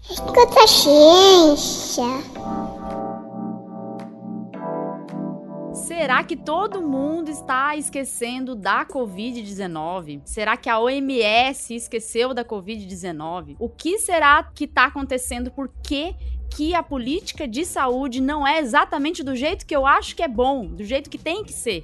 Escuta a ciência. Será que todo mundo está esquecendo da Covid-19? Será que a OMS esqueceu da Covid-19? O que será que está acontecendo? Por que a política de saúde não é exatamente do jeito que eu acho que é bom, do jeito que tem que ser?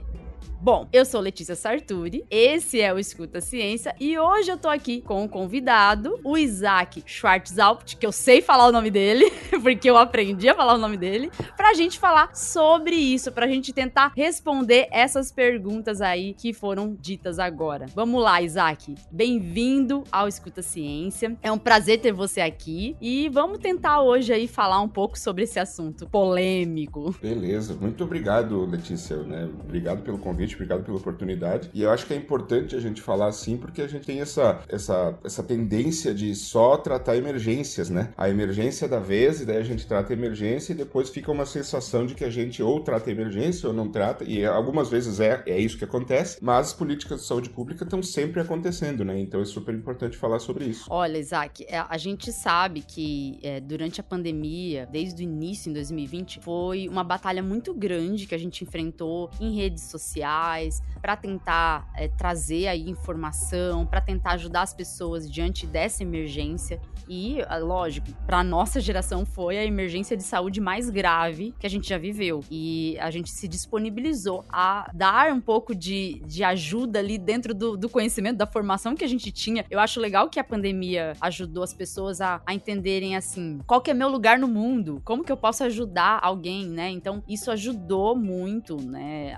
Bom, eu sou Letícia Sarturi, esse é o Escuta Ciência e hoje eu tô aqui com um convidado, o Isaac Schwartzalpt, que eu sei falar o nome dele, porque eu aprendi a falar o nome dele, pra gente falar sobre isso, pra gente tentar responder essas perguntas aí que foram ditas agora. Vamos lá, Isaac, bem-vindo ao Escuta Ciência, é um prazer ter você aqui e vamos tentar hoje aí falar um pouco sobre esse assunto polêmico. Beleza, muito obrigado, Letícia, né? Obrigado pelo convite. Obrigado pela oportunidade. E eu acho que é importante a gente falar assim, porque a gente tem essa tendência de só tratar emergências, né? A emergência da vez, e daí a gente trata a emergência e depois fica uma sensação de que a gente ou trata a emergência ou não trata, e algumas vezes é isso que acontece, mas as políticas de saúde pública estão sempre acontecendo, né? Então é super importante falar sobre isso. Olha, Isaac, a gente sabe que durante a pandemia, desde o início, em 2020, foi uma batalha muito grande que a gente enfrentou em redes sociais, para tentar trazer aí informação, para tentar ajudar as pessoas diante dessa emergência. E, lógico, para nossa geração foi a emergência de saúde mais grave que a gente já viveu. E a gente se disponibilizou a dar um pouco de ajuda ali dentro do conhecimento, da formação que a gente tinha. Eu acho legal que a pandemia ajudou as pessoas a entenderem, assim, qual que é meu lugar no mundo, como que eu posso ajudar alguém, né? Então, isso ajudou muito, né?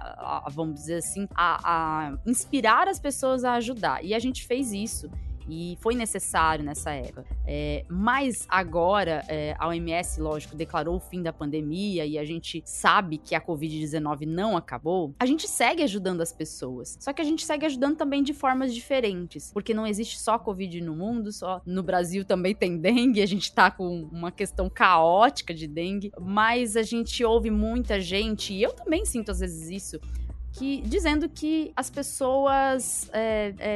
Vamos dizer assim, a inspirar as pessoas a ajudar. E a gente fez isso. E foi necessário nessa época. Mas agora, a OMS, lógico, declarou o fim da pandemia e a gente sabe que a Covid-19 não acabou. A gente segue ajudando as pessoas. Só que a gente segue ajudando também de formas diferentes. Porque não existe só Covid no mundo, só no Brasil também tem dengue. A gente tá com uma questão caótica de dengue. Mas a gente ouve muita gente, e eu também sinto às vezes isso, dizendo que as pessoas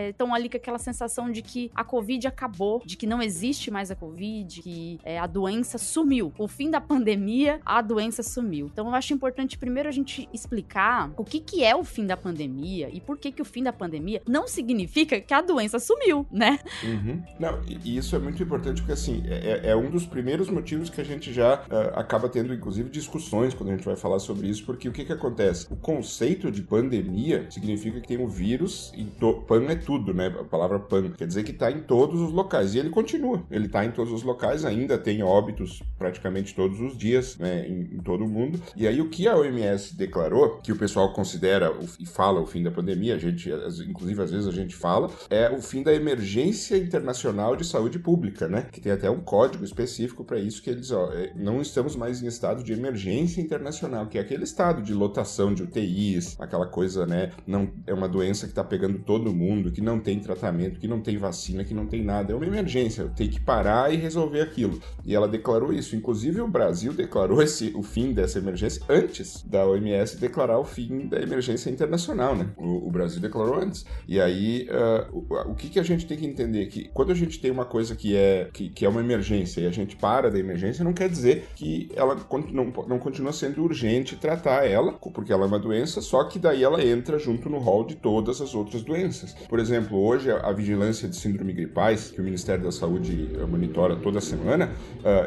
estão ali com aquela sensação de que a Covid acabou, de que não existe mais a Covid, que a doença sumiu. O fim da pandemia, a doença sumiu. Então eu acho importante primeiro a gente explicar o que é o fim da pandemia e por que o fim da pandemia não significa que a doença sumiu, né? Uhum. Não, e isso é muito importante porque, assim, é um dos primeiros motivos que a gente já acaba tendo, inclusive, discussões quando a gente vai falar sobre isso, porque o que acontece? O conceito de pandemia significa que tem um vírus, pan é tudo, né? A palavra pan quer dizer que está em todos os locais, e ele continua, ele está em todos os locais, ainda tem óbitos praticamente todos os dias, né, em todo o mundo. E aí o que a OMS declarou, que o pessoal considera e fala o fim da pandemia, a gente, inclusive às vezes a gente fala, é o fim da emergência internacional de saúde pública, né? Que tem até um código específico para isso, que eles, não estamos mais em estado de emergência internacional, que é aquele estado de lotação de UTIs, aquela coisa, né? Não, é uma doença que tá pegando todo mundo, que não tem tratamento, que não tem vacina, que não tem nada. É uma emergência, tem que parar e resolver aquilo. E ela declarou isso. Inclusive, o Brasil declarou o fim dessa emergência antes da OMS declarar o fim da emergência internacional, né? O Brasil declarou antes. E aí, o que a gente tem que entender? Que quando a gente tem uma coisa que é uma emergência e a gente para da emergência, não quer dizer que ela não continua sendo urgente tratar ela, porque ela é uma doença, só que daí ela entra junto no rol de todas as outras doenças. Por exemplo, hoje a vigilância de síndrome gripais, que o Ministério da Saúde monitora toda semana,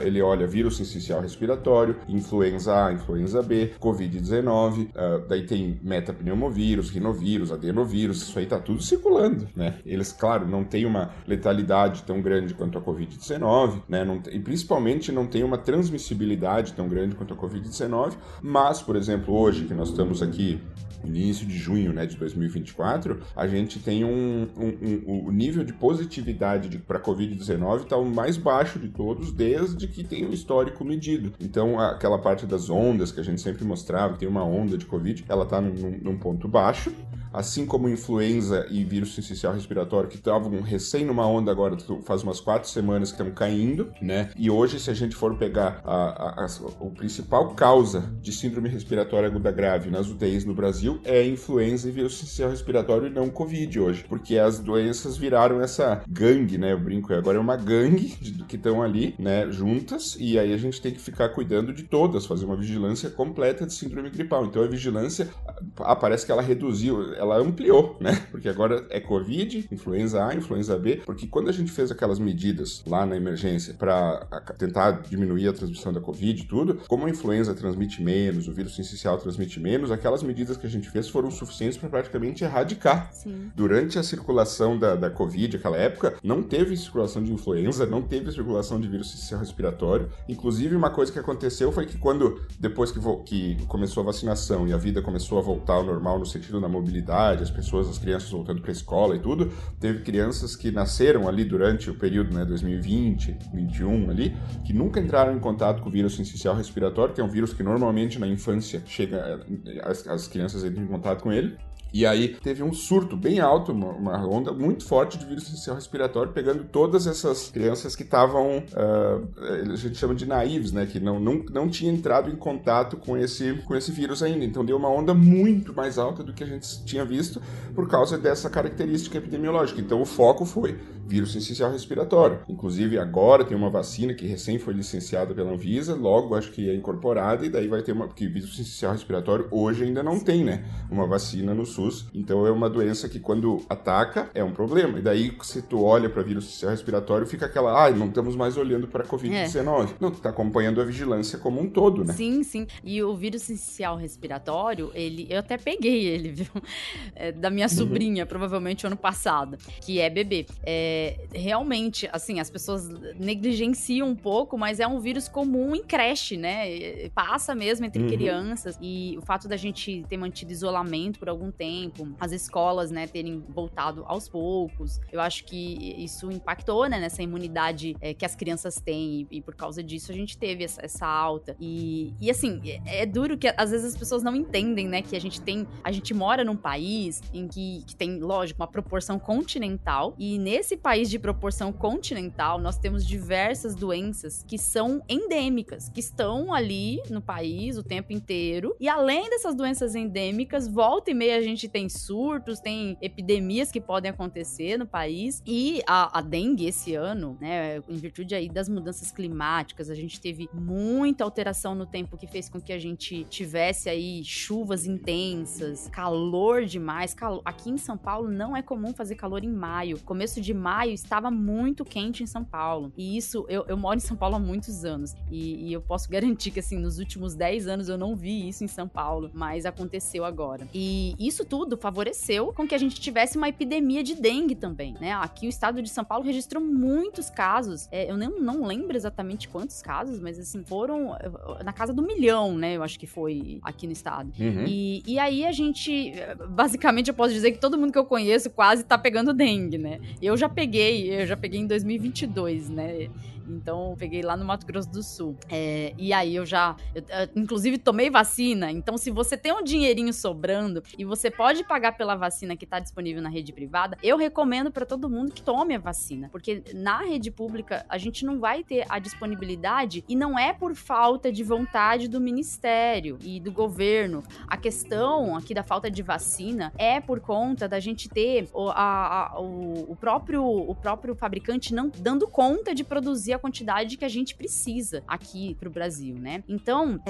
ele olha vírus sincicial respiratório, influenza A, influenza B, Covid-19, daí tem metapneumovírus, rinovírus, adenovírus, isso aí tá tudo circulando, né? Eles, claro, não têm uma letalidade tão grande quanto a Covid-19, né? E principalmente não tem uma transmissibilidade tão grande quanto a Covid-19, mas, por exemplo, hoje que nós estamos aqui início de junho, né, de 2024, a gente tem o nível de positividade para a Covid-19 está o mais baixo de todos desde que tem um histórico medido. Então, aquela parte das ondas que a gente sempre mostrava, que tem uma onda de Covid, ela está num ponto baixo, assim como influenza e vírus sincicial respiratório, que estavam recém numa onda agora, faz umas 4 semanas que estão caindo, né? E hoje, se a gente for pegar a principal causa de síndrome respiratória aguda grave nas UTIs no Brasil é influenza e vírus sincicial respiratório e não Covid hoje, porque as doenças viraram essa gangue, né? Eu brinco, agora é uma gangue que estão ali, né, juntas, e aí a gente tem que ficar cuidando de todas, fazer uma vigilância completa de síndrome gripal. Então a vigilância, parece que ela reduziu, ela ampliou, né? Porque agora é Covid, influenza A, influenza B, porque quando a gente fez aquelas medidas lá na emergência para tentar diminuir a transmissão da Covid e tudo, como a influenza transmite menos, o vírus sincicial transmite menos, aquelas medidas que a gente fez foram suficientes para praticamente erradicar. Sim. Durante a circulação da Covid, aquela época, não teve circulação de influenza, não teve circulação de vírus sincicial respiratório. Inclusive, uma coisa que aconteceu foi que depois que começou a vacinação e a vida começou a voltar ao normal no sentido da mobilidade, as crianças voltando para a escola e tudo, teve crianças que nasceram ali durante o período, né, 2020, 2021 ali, que nunca entraram em contato com o vírus sincicial respiratório, que é um vírus que normalmente na infância as crianças entram em contato com ele. E aí teve um surto bem alto, uma onda muito forte de vírus sincicial respiratório, pegando todas essas crianças que estavam, a gente chama de naives, né, que não tinha entrado em contato com esse vírus ainda. Então deu uma onda muito mais alta do que a gente tinha visto por causa dessa característica epidemiológica. Então o foco foi vírus sincicial respiratório. Inclusive agora tem uma vacina que recém foi licenciada pela Anvisa, logo acho que é incorporada, e daí vai ter porque vírus sincicial respiratório hoje ainda não tem, né, uma vacina no SUS. Então é uma doença que quando ataca é um problema. E daí se tu olha para vírus sincicial respiratório fica aquela, não estamos mais olhando para Covid-19. Não, tu tá acompanhando a vigilância como um todo, né? Sim, sim. E o vírus sincicial respiratório, eu até peguei ele, viu? Da minha sobrinha, provavelmente ano passado, que é bebê. Realmente, assim, as pessoas negligenciam um pouco, mas é um vírus comum em creche, né? Passa mesmo entre crianças. E o fato da gente ter mantido isolamento por algum tempo, as escolas, né, terem voltado aos poucos, eu acho que isso impactou, né, nessa imunidade que as crianças têm, e por causa disso a gente teve essa alta. E assim, é duro que às vezes as pessoas não entendem, né, que a gente mora num país em que tem, lógico, uma proporção continental, e nesse país de proporção continental nós temos diversas doenças que são endêmicas, que estão ali no país o tempo inteiro, e além dessas doenças endêmicas, volta e meia a gente tem surtos, tem epidemias que podem acontecer no país, e a dengue esse ano, né, em virtude aí das mudanças climáticas, a gente teve muita alteração no tempo que fez com que a gente tivesse aí chuvas intensas, calor demais, aqui em São Paulo não é comum fazer calor em maio, começo de maio estava muito quente em São Paulo, e isso, eu moro em São Paulo há muitos anos, e eu posso garantir que assim, nos últimos 10 anos eu não vi isso em São Paulo, mas aconteceu agora, e isso tudo favoreceu com que a gente tivesse uma epidemia de dengue também, né? Aqui o estado de São Paulo registrou muitos casos, eu não lembro exatamente quantos casos, mas assim, foram na casa do 1 milhão, né? Eu acho que foi aqui no estado. E aí a gente, basicamente eu posso dizer que todo mundo que eu conheço quase tá pegando dengue, né? Eu já peguei em 2022, né? Então, eu peguei lá no Mato Grosso do Sul. E aí eu inclusive, tomei vacina. Então, se você tem um dinheirinho sobrando e você pode pagar pela vacina que está disponível na rede privada, eu recomendo para todo mundo que tome a vacina. Porque na rede pública, a gente não vai ter a disponibilidade, e não é por falta de vontade do Ministério e do governo. A questão aqui da falta de vacina é por conta da gente ter o próprio fabricante não dando conta de produzir a quantidade que a gente precisa aqui pro Brasil, né? Então,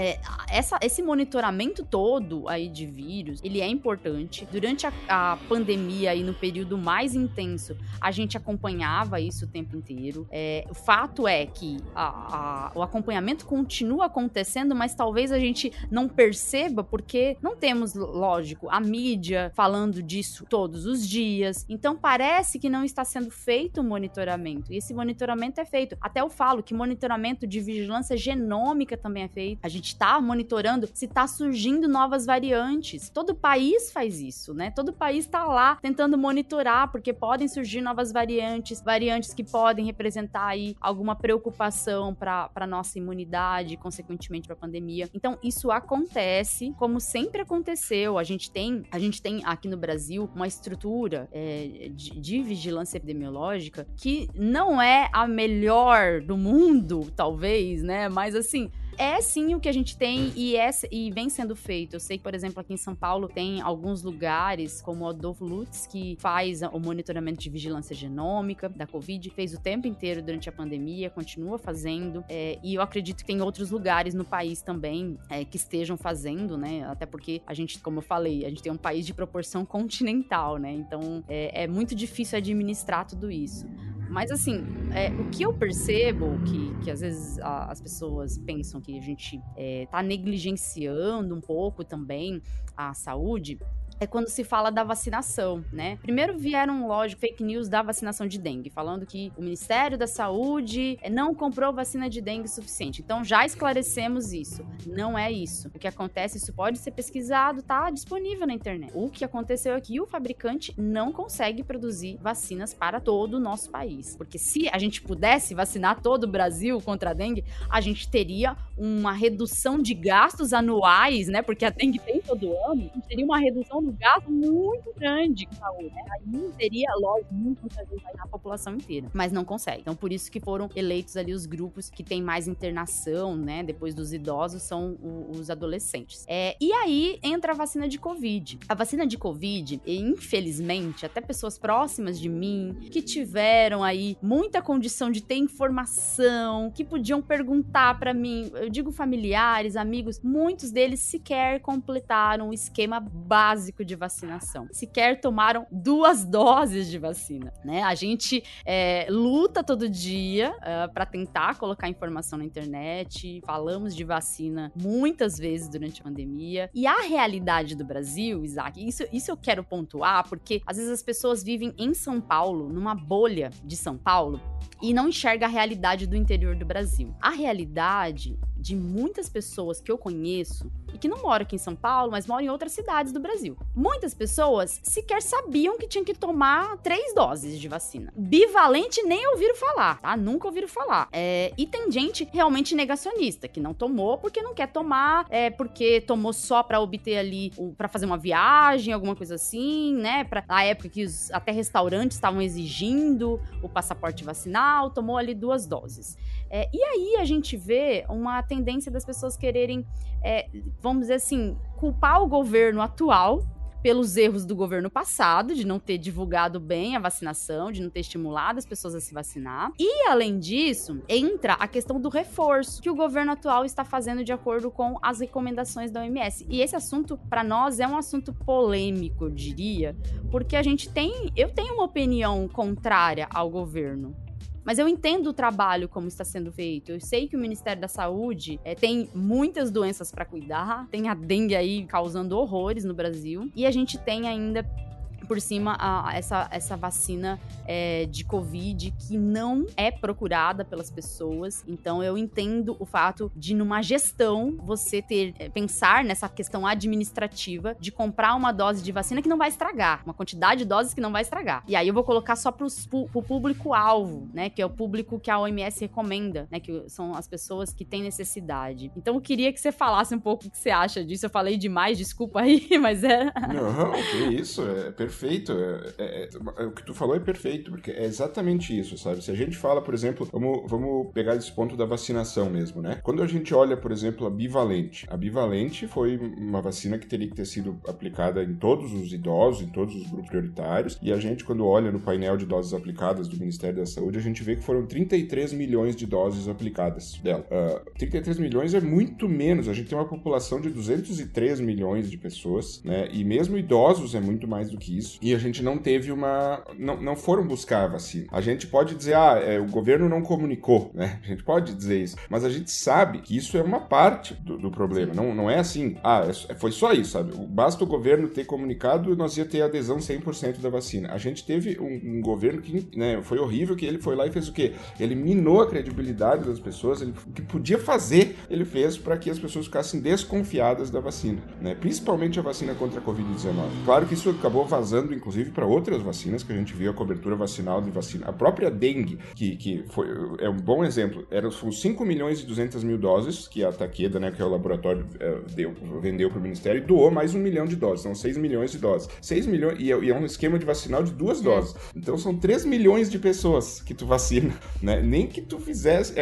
esse monitoramento todo aí de vírus, ele é importante. Durante a pandemia e no período mais intenso, a gente acompanhava isso o tempo inteiro. O fato é que o acompanhamento continua acontecendo, mas talvez a gente não perceba porque não temos, lógico, a mídia falando disso todos os dias. Então, parece que não está sendo sido feito um monitoramento, e esse monitoramento é feito. Até eu falo que monitoramento de vigilância genômica também é feito. A gente tá monitorando se tá surgindo novas variantes. Todo país faz isso, né? Todo país tá lá tentando monitorar, porque podem surgir novas variantes que podem representar aí alguma preocupação para nossa imunidade, consequentemente para a pandemia. Então, isso acontece, como sempre aconteceu. A gente tem aqui no Brasil uma estrutura de vigilância epidemiológica que não é a melhor do mundo, talvez, né? Mas assim, é sim o que a gente tem e vem sendo feito. Eu sei que, por exemplo, aqui em São Paulo tem alguns lugares, como o Adolfo Lutz, que faz o monitoramento de vigilância genômica da Covid, fez o tempo inteiro durante a pandemia, continua fazendo, e eu acredito que tem outros lugares no país também que estejam fazendo, né? Até porque a gente, como eu falei, a gente tem um país de proporção continental, né? Então é muito difícil administrar tudo isso. Mas, assim, o que eu percebo, que às vezes as pessoas pensam que a gente tá negligenciando um pouco também a saúde, é quando se fala da vacinação, né? Primeiro vieram, lógico, fake news da vacinação de dengue, falando que o Ministério da Saúde não comprou vacina de dengue suficiente. Então, já esclarecemos isso. Não é isso. O que acontece, isso pode ser pesquisado, tá disponível na internet. O que aconteceu aqui, o fabricante não consegue produzir vacinas para todo o nosso país. Porque se a gente pudesse vacinar todo o Brasil contra a dengue, a gente teria uma redução de gastos anuais, né? Porque a dengue tem todo ano. A gente teria uma redução do gasto muito grande com saúde, né? Aí teria, lógico, muitas vezes na população inteira, mas não consegue. Então, por isso que foram eleitos ali os grupos que têm mais internação, né? Depois dos idosos, são os adolescentes. E aí entra a vacina de Covid. A vacina de Covid, infelizmente, até pessoas próximas de mim, que tiveram aí muita condição de ter informação, que podiam perguntar pra mim, eu digo familiares, amigos, muitos deles sequer completaram o esquema básico de vacinação. Sequer tomaram 2 doses de vacina, né? A gente luta todo dia para tentar colocar informação na internet, falamos de vacina muitas vezes durante a pandemia, e a realidade do Brasil, Isaac, isso eu quero pontuar, porque às vezes as pessoas vivem em São Paulo, numa bolha de São Paulo, e não enxerga a realidade do interior do Brasil. A realidade de muitas pessoas que eu conheço, e que não moram aqui em São Paulo, mas moram em outras cidades do Brasil. Muitas pessoas sequer sabiam que tinham que tomar 3 doses de vacina. Bivalente nem ouviram falar, tá? Nunca ouviram falar. E tem gente realmente negacionista, que não tomou porque não quer tomar, porque tomou só pra obter ali, pra fazer uma viagem, alguma coisa assim, né? Na época que até restaurantes estavam exigindo o passaporte vacinal, tomou ali 2 doses. E aí a gente vê uma tendência das pessoas quererem, vamos dizer assim, culpar o governo atual pelos erros do governo passado, de não ter divulgado bem a vacinação, de não ter estimulado as pessoas a se vacinar. E, além disso, entra a questão do reforço que o governo atual está fazendo de acordo com as recomendações da OMS. E esse assunto, para nós, é um assunto polêmico, eu diria, porque eu tenho uma opinião contrária ao governo. Mas eu entendo o trabalho como está sendo feito. Eu sei que o Ministério da Saúde tem muitas doenças para cuidar. Tem a dengue aí causando horrores no Brasil. E a gente tem ainda por cima essa vacina de Covid que não é procurada pelas pessoas. Então eu entendo o fato de, numa gestão, você pensar nessa questão administrativa de comprar uma dose de vacina que não vai estragar, uma quantidade de doses que não vai estragar. E aí eu vou colocar só pro público-alvo, né, que é o público que a OMS recomenda, né, que são as pessoas que têm necessidade. Então eu queria que você falasse um pouco o que você acha disso. Eu falei demais, desculpa aí, mas Não, que isso, é perfeito. O que tu falou é perfeito, porque é exatamente isso, sabe? Se a gente fala, por exemplo, vamos pegar esse ponto da vacinação mesmo, né? Quando a gente olha, por exemplo, a bivalente foi uma vacina que teria que ter sido aplicada em todos os idosos, em todos os grupos prioritários, e a gente, quando olha no painel de doses aplicadas do Ministério da Saúde, a gente vê que foram 33 milhões de doses aplicadas dela. 33 milhões é muito menos, a gente tem uma população de 203 milhões de pessoas, né? E mesmo idosos é muito mais do que isso. isso. E a gente não teve não foram buscar a vacina. A gente pode dizer, o governo não comunicou, né? A gente pode dizer isso. Mas a gente sabe que isso é uma parte do problema. Não é assim, foi só isso, sabe? Basta o governo ter comunicado, nós ia ter adesão 100% da vacina. A gente teve um governo que, né, foi horrível, que ele foi lá e fez o quê? Ele minou a credibilidade das pessoas, o que podia fazer, ele fez para que as pessoas ficassem desconfiadas da vacina, né? Principalmente a vacina contra a Covid-19. Claro que isso acabou vazando, inclusive, para outras vacinas, que a gente viu a cobertura vacinal de vacina. A própria dengue, que é um bom exemplo, foram 5 milhões e 200 mil doses que a Takeda, né, que é o laboratório, vendeu para o Ministério, e doou mais 1 milhão de doses. São 6 milhões de doses. 6 milhões, e é um esquema de vacinal de 2 doses. Então são 3 milhões de pessoas que tu vacina, né? Nem que tu fizesse...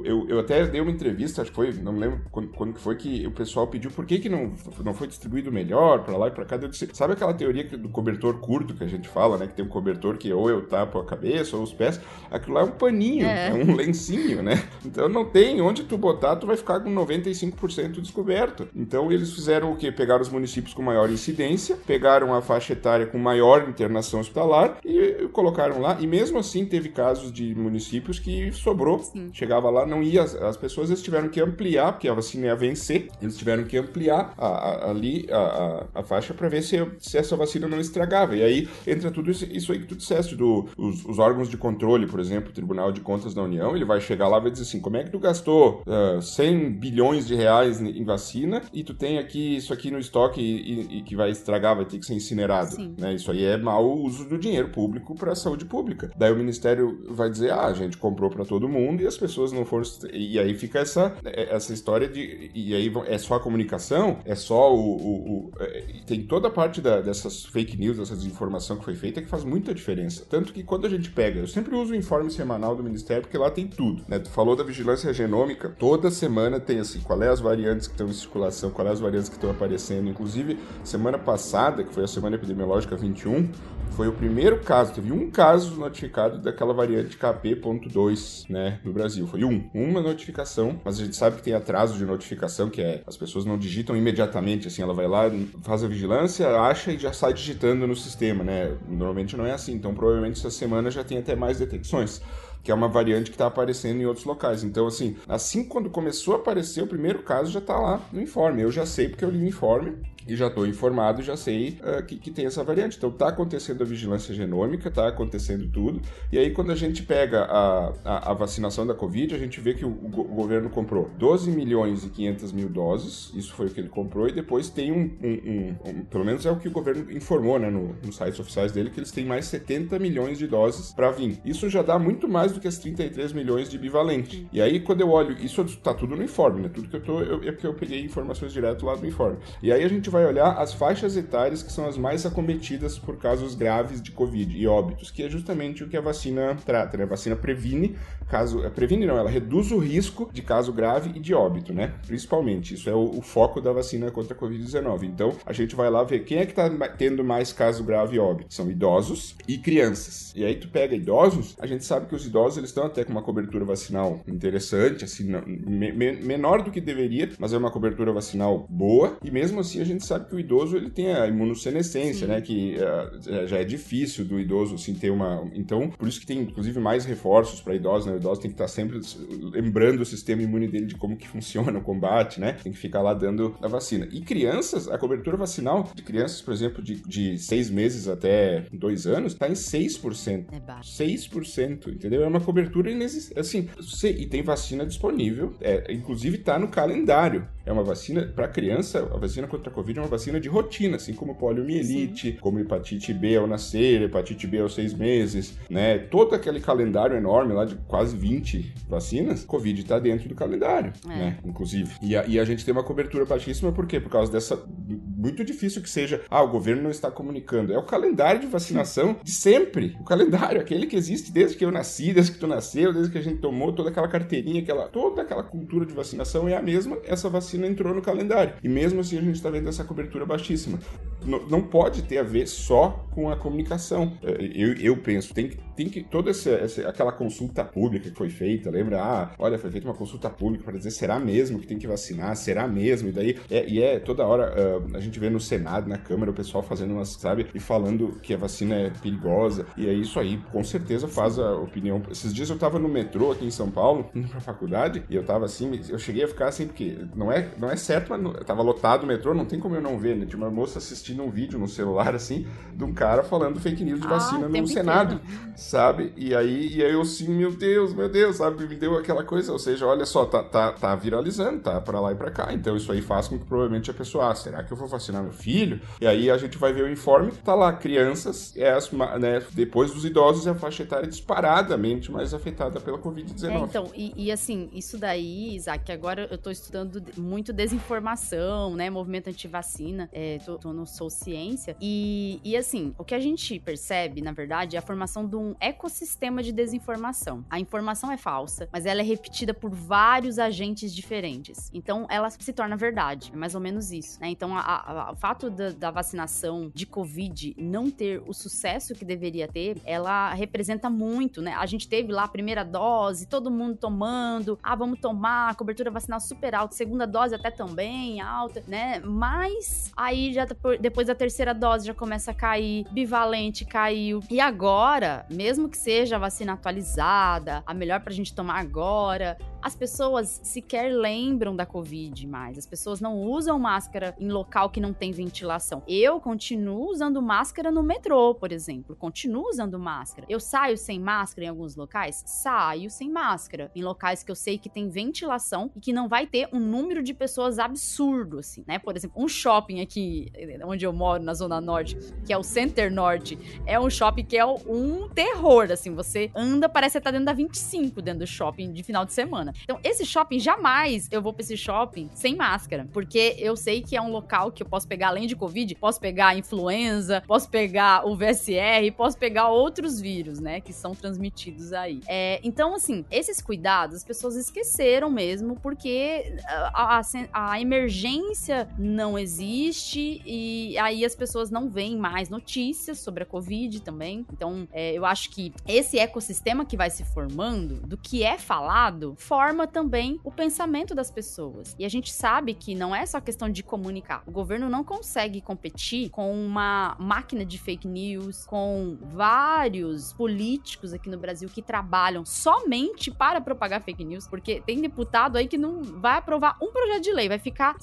Eu até dei uma entrevista, acho que foi, não me lembro quando que foi, que o pessoal pediu por que não foi distribuído melhor, pra lá e pra cá. Eu disse, sabe aquela teoria do cobertor curto que a gente fala, né? Que tem um cobertor que ou eu tapo a cabeça ou os pés. Aquilo lá é um paninho, é um lencinho, né? Então não tem onde tu botar, tu vai ficar com 95% descoberto. Então eles fizeram o quê? Pegaram os municípios com maior incidência, pegaram a faixa etária com maior internação hospitalar e colocaram lá. E mesmo assim teve casos de municípios que sobrou. Sim. Chegava lá, não ia. As pessoas eles tiveram que ampliar, porque a vacina ia vencer, eles tiveram que ampliar ali a faixa para ver se essa vacina não estragava. E aí entra tudo isso aí que tu disseste, os órgãos de controle, por exemplo, o Tribunal de Contas da União, ele vai chegar lá e vai dizer assim, como é que tu gastou 100 bilhões de reais em vacina e tu tem aqui isso aqui no estoque e que vai estragar, vai ter que ser incinerado, né? Isso aí é mau uso do dinheiro público para a saúde pública. Daí o Ministério vai dizer, a gente comprou para todo mundo e as pessoas não foram... E aí fica essa história de... E aí é só a comunicação, é só tem toda a parte dessas fake news, dessa desinformação que foi feita que faz muita diferença. Tanto que quando a gente pega... Eu sempre uso o informe semanal do Ministério porque lá tem tudo, né? Tu falou da vigilância genômica, toda semana tem assim, qual é as variantes que estão em circulação, qual é as variantes que estão aparecendo. Inclusive, semana passada, que foi a semana epidemiológica 21, foi o primeiro caso, teve um caso notificado daquela variante KP.2, né, no Brasil. Foi uma notificação, mas a gente sabe que tem atraso de notificação, que as pessoas não digitam imediatamente, assim, ela vai lá, faz a vigilância, acha e já sai digitando no sistema, né? Normalmente não é assim, então provavelmente essa semana já tem até mais detecções, que é uma variante que está aparecendo em outros locais. Então, assim quando começou a aparecer, o primeiro caso já está lá no informe. Eu já sei porque eu li o informe e já estou informado, já sei que tem essa variante. Então, está acontecendo a vigilância genômica, está acontecendo tudo. E aí, quando a gente pega a vacinação da Covid, a gente vê que o governo comprou 12 milhões e 500 mil doses, isso foi o que ele comprou, e depois tem pelo menos é o que o governo informou, né, nos sites oficiais dele, que eles têm mais 70 milhões de doses para vir. Isso já dá muito mais do que as 33 milhões de bivalente. E aí, quando eu olho, isso tá tudo no informe, né? Tudo que é porque eu peguei informações direto lá do informe. E aí a gente vai olhar as faixas etárias que são as mais acometidas por casos graves de Covid e óbitos, que é justamente o que a vacina trata, né? A vacina previne ela reduz o risco de caso grave e de óbito, né? Principalmente. Isso é o foco da vacina contra a Covid-19. Então, a gente vai lá ver quem é que tá tendo mais caso grave e óbito. São idosos e crianças. E aí tu pega idosos, a gente sabe que os idosos eles estão até com uma cobertura vacinal interessante, assim, menor do que deveria, mas é uma cobertura vacinal boa, e mesmo assim a gente sabe que o idoso ele tem a imunossenescência, né, que já é difícil do idoso, assim, ter uma... Então, por isso que tem, inclusive, mais reforços para idosos, né, o idoso tem que estar sempre lembrando o sistema imune dele de como que funciona o combate, né, tem que ficar lá dando a vacina. E crianças, a cobertura vacinal de crianças, por exemplo, de 6 meses até 2 anos, está em 6%. É baixo. 6%, entendeu? É uma cobertura inexistente, assim, e tem vacina disponível, inclusive está no calendário. É uma vacina para criança, a vacina contra a Covid é uma vacina de rotina, assim como poliomielite, como hepatite B ao nascer, hepatite B aos 6 meses, né? Todo aquele calendário enorme lá de quase 20 vacinas, Covid está dentro do calendário, né? Inclusive. E a gente tem uma cobertura baixíssima, por quê? Por causa dessa... Muito difícil que seja, o governo não está comunicando. É o calendário de vacinação de sempre. O calendário, aquele que existe desde que eu nasci, desde que tu nasceu, desde que a gente tomou toda aquela carteirinha, toda aquela cultura de vacinação é a mesma, essa vacina entrou no calendário. E mesmo assim a gente está vendo essa cobertura baixíssima. Não pode ter a ver só com a comunicação. Eu penso, tem que toda aquela consulta pública que foi feita, lembra? Olha, foi feita uma consulta pública para dizer, será mesmo que tem que vacinar? Será mesmo? E daí, toda hora a gente vê no Senado, na Câmara, o pessoal fazendo umas, sabe? E falando que a vacina é perigosa. E é isso aí, com certeza faz a opinião. Esses dias eu tava no metrô aqui em São Paulo, indo pra faculdade, e eu tava assim, eu cheguei a ficar assim, porque não é certo, mas tava lotado o metrô, não tem como eu não ver, né? Tinha uma moça assistindo um vídeo no celular, assim, de um cara falando fake news de vacina no Senado, sabe? E aí eu assim, meu Deus, sabe? Me deu aquela coisa, ou seja, olha só, tá viralizando, tá pra lá e pra cá. Então isso aí faz com que provavelmente a pessoa, será que eu vou vacinar meu filho? E aí a gente vai ver o informe, tá lá, crianças, né, depois dos idosos, é a faixa etária disparadamente mais afetada pela Covid-19. Então, e assim, isso daí, Isaac, agora eu tô estudando muito desinformação, né, movimento antivacina, tô no Sou Ciência, e assim, o que a gente percebe, na verdade, é a formação de um ecossistema de desinformação. A informação é falsa, mas ela é repetida por vários agentes diferentes. Então, ela se torna verdade. É mais ou menos isso, né? Então, o fato da vacinação de Covid não ter o sucesso que deveria ter, ela representa muito, né? A gente teve lá a primeira dose, todo mundo tomando, vamos tomar, cobertura vacinal super alta, segunda dose até também alta, né? Mas aí já depois da terceira dose já começa a cair, bivalente caiu. E agora, mesmo que seja a vacina atualizada, a melhor pra gente tomar agora, as pessoas sequer lembram da Covid mais. As pessoas não usam máscara em local que não tem ventilação. Eu continuo usando máscara no metrô, por exemplo. Continuo usando máscara. Eu saio sem máscara em alguns locais? Saio sem máscara. Em locais que eu sei que tem ventilação e que não vai ter um número de pessoas absurdo, assim, né? Por exemplo, um shopping aqui, onde eu moro, na Zona Norte, que é o Center Norte, é um shopping que é um terror, assim. Você anda, parece que você tá dentro da 25 dentro do shopping de final de semana. Então, esse shopping, jamais eu vou pra esse shopping sem máscara, porque eu sei que é um local que eu posso pegar, além de Covid, posso pegar influenza, posso pegar o VSR, posso pegar outros vírus, né, que são transmitidos aí. Então, assim, esses cuidados as pessoas esqueceram mesmo, porque a emergência não existe e aí as pessoas não veem mais notícias sobre a Covid também. Então, eu acho que esse ecossistema que vai se formando, do que é falado, forma também o pensamento das pessoas. E a gente sabe que não é só questão de comunicar. O governo não consegue competir com uma máquina de fake news, com vários políticos aqui no Brasil que trabalham somente para propagar fake news, porque tem deputado aí que não vai aprovar um projeto de lei, vai ficar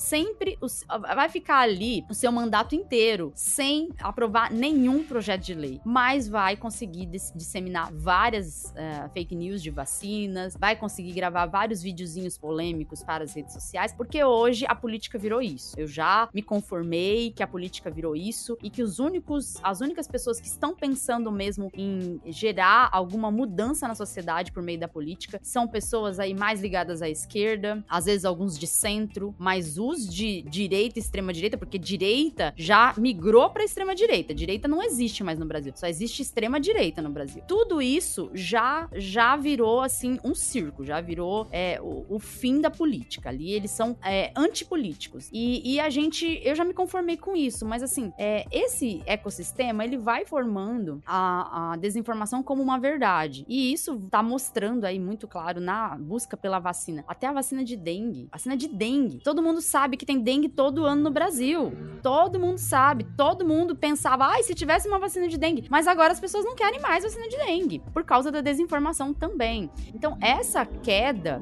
ali o seu mandato inteiro sem aprovar nenhum projeto de lei, mas vai conseguir disseminar várias fake news de vacinas, vai conseguir gravar vários videozinhos polêmicos para as redes sociais, porque hoje a política virou isso. Eu já me conformei que a política virou isso e que as únicas pessoas que estão pensando mesmo em gerar alguma mudança na sociedade por meio da política são pessoas aí mais ligadas à esquerda, às vezes alguns de centro, mas os de direita e extrema direita, porque direita já migrou para extrema direita. Direita não existe mais no Brasil, só existe extrema direita no Brasil. Tudo isso já virou assim um circo, já virou o fim da política. Ali eles são antipolíticos. E eu já me conformei com isso, mas assim, esse ecossistema, ele vai formando a desinformação como uma verdade. E isso tá mostrando aí muito claro na busca pela vacina. Até a vacina de dengue. Vacina de dengue. Todo mundo sabe que tem dengue todo ano no Brasil. Todo mundo sabe. Todo mundo pensava, se tivesse uma vacina de dengue. Mas agora as pessoas não querem mais vacina de dengue, por causa da desinformação também. Então, essa queda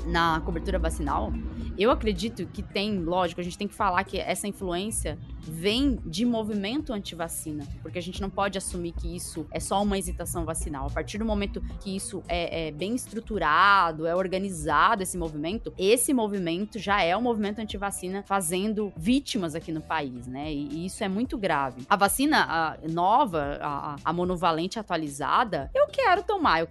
na cobertura vacinal, eu acredito que lógico, a gente tem que falar que essa influência vem de movimento antivacina, porque a gente não pode assumir que isso é só uma hesitação vacinal. A partir do momento que isso é bem estruturado, é organizado esse movimento já é um movimento antivacina fazendo vítimas aqui no país, né? E isso é muito grave. A vacina nova, a monovalente atualizada, eu quero tomar, eu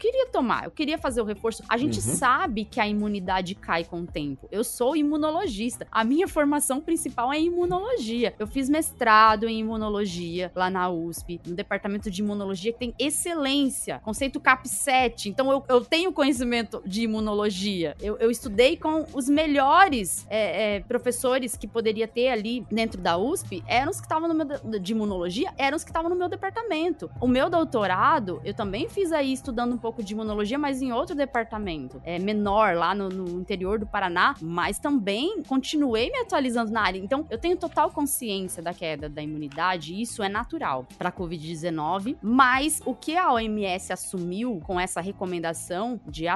queria fazer o reforço. A gente sabe que a imunidade cai com o tempo. Eu sou imunologista. A minha formação principal é imunologia. Eu fiz fiz mestrado em imunologia lá na USP, no departamento de imunologia que tem excelência, conceito CAP7. Então eu tenho conhecimento de imunologia. Eu estudei com os melhores professores que poderia ter ali dentro da USP, eram os que estavam de imunologia, eram os que estavam no meu departamento. O meu doutorado, eu também fiz aí estudando um pouco de imunologia, mas em outro departamento, menor, lá no interior do Paraná, mas também continuei me atualizando na área. Então, eu tenho total consciência da queda da imunidade, e isso é natural para a Covid-19, mas o que a OMS assumiu com essa recomendação de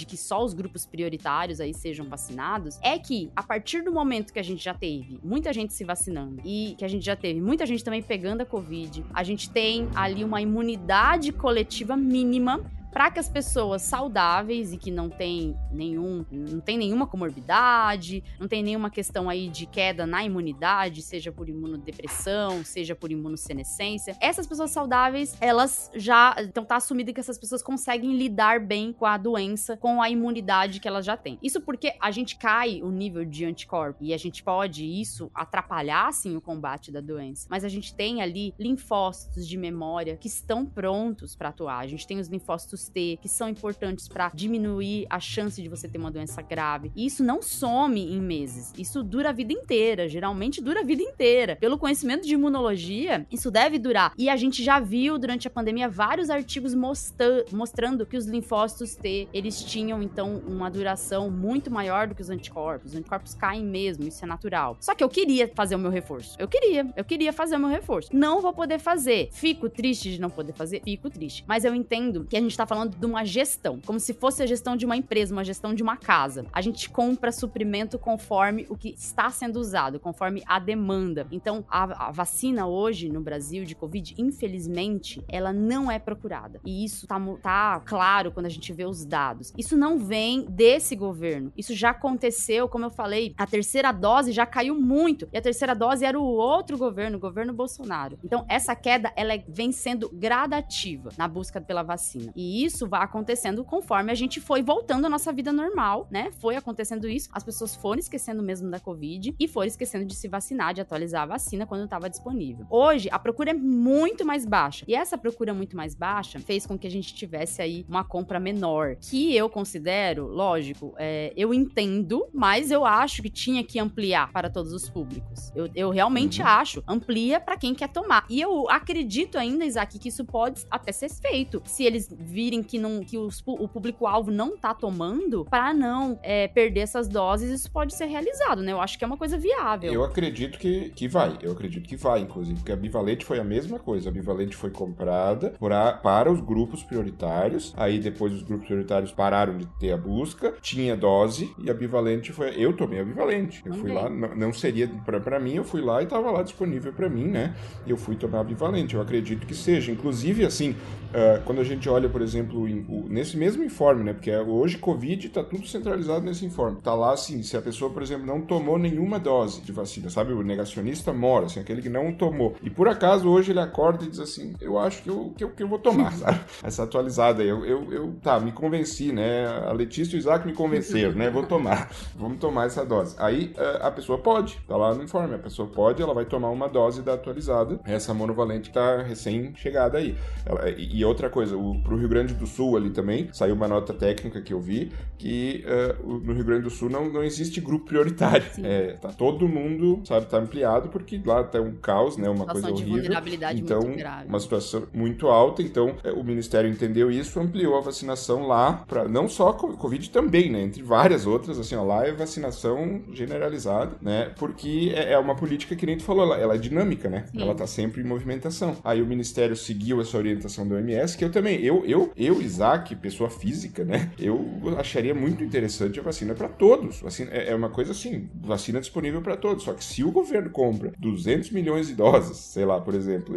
que só os grupos prioritários aí sejam vacinados, é que a partir do momento que a gente já teve muita gente se vacinando e que a gente já teve muita gente também pegando a Covid, a gente tem ali uma imunidade coletiva mínima para que as pessoas saudáveis e que não tem nenhuma comorbidade, não tem nenhuma questão aí de queda na imunidade, seja por imunodepressão, seja por imunossenescência, essas pessoas saudáveis, elas já, então tá assumido que essas pessoas conseguem lidar bem com a doença, com a imunidade que elas já têm. Isso porque a gente cai o nível de anticorpo e a gente pode, isso, atrapalhar, sim, o combate da doença, mas a gente tem ali linfócitos de memória que estão prontos para atuar. A gente tem os linfócitos T, que são importantes para diminuir a chance de você ter uma doença grave. E isso não some em meses. Isso dura a vida inteira. Geralmente dura a vida inteira. Pelo conhecimento de imunologia, isso deve durar. E a gente já viu durante a pandemia vários artigos mostrando que os linfócitos T, eles tinham, então, uma duração muito maior do que os anticorpos. Os anticorpos caem mesmo, isso é natural. Só que eu queria fazer o meu reforço. Eu queria fazer o meu reforço. Não vou poder fazer. Fico triste de não poder fazer? Fico triste. Mas eu entendo que a gente tá falando de uma gestão, como se fosse a gestão de uma empresa, uma gestão de uma casa. A gente compra suprimento conforme o que está sendo usado, conforme a demanda. Então, a vacina hoje no Brasil de Covid, infelizmente, ela não é procurada. E isso tá claro quando a gente vê os dados. Isso não vem desse governo. Isso já aconteceu, como eu falei, a terceira dose já caiu muito. E a terceira dose era o outro governo, o governo Bolsonaro. Então, essa queda, ela vem sendo gradativa na busca pela vacina. E isso vai acontecendo conforme a gente foi voltando à nossa vida normal, né? Foi acontecendo isso, as pessoas foram esquecendo mesmo da Covid e foram esquecendo de se vacinar, de atualizar a vacina quando estava disponível. Hoje, a procura é muito mais baixa. E essa procura muito mais baixa fez com que a gente tivesse aí uma compra menor, que eu considero, lógico, eu entendo, mas eu acho que tinha que ampliar para todos os públicos. Eu realmente acho, amplia para quem quer tomar. E eu acredito ainda, Isaac, que isso pode até ser feito, se eles virem que o público-alvo não tá tomando, para não perder essas doses, isso pode ser realizado, né? Eu acho que é uma coisa viável. Eu acredito que vai. Eu acredito que vai, inclusive, porque a Bivalente foi a mesma coisa. A Bivalente foi comprada para os grupos prioritários, aí depois os grupos prioritários pararam de ter a busca, tinha dose, e a Bivalente foi... Eu tomei a Bivalente. Eu fui lá, não seria pra mim, eu fui lá e tava lá disponível pra mim, né? E eu fui tomar a Bivalente. Eu acredito que seja. Inclusive, assim, quando a gente olha, por exemplo, nesse mesmo informe, né? Porque hoje Covid tá tudo centralizado nesse informe. Tá lá, assim, se a pessoa, por exemplo, não tomou nenhuma dose de vacina, sabe? O negacionista mora, assim, aquele que não tomou. E por acaso hoje ele acorda e diz assim, eu acho que eu vou tomar, sabe? Essa atualizada aí. Tá, me convenci, né? A Letícia e o Isaac me convenceram, né? Vou tomar. Vamos tomar essa dose. Aí a pessoa pode, tá lá no informe, a pessoa pode, ela vai tomar uma dose da atualizada. Essa monovalente tá recém-chegada aí. E outra coisa, pro Rio Grande do Sul ali também, saiu uma nota técnica que eu vi, que no Rio Grande do Sul não existe grupo prioritário. Tá todo mundo, sabe, tá ampliado, porque lá tá um caos, né, uma coisa horrível. De vulnerabilidade então, muito grave. Uma situação muito alta, então o Ministério entendeu isso, ampliou a vacinação lá, para não só Covid também, né, entre várias outras, assim, ó, lá é vacinação generalizada, né, porque é uma política que nem tu falou, ela é dinâmica, né, ela tá sempre em movimentação. Aí o Ministério seguiu essa orientação da OMS, que eu também, Isaac, pessoa física, né, eu acharia muito interessante a vacina para todos. Vacina, é uma coisa assim, vacina disponível para todos, só que se o governo compra 200 milhões de doses, sei lá, por exemplo,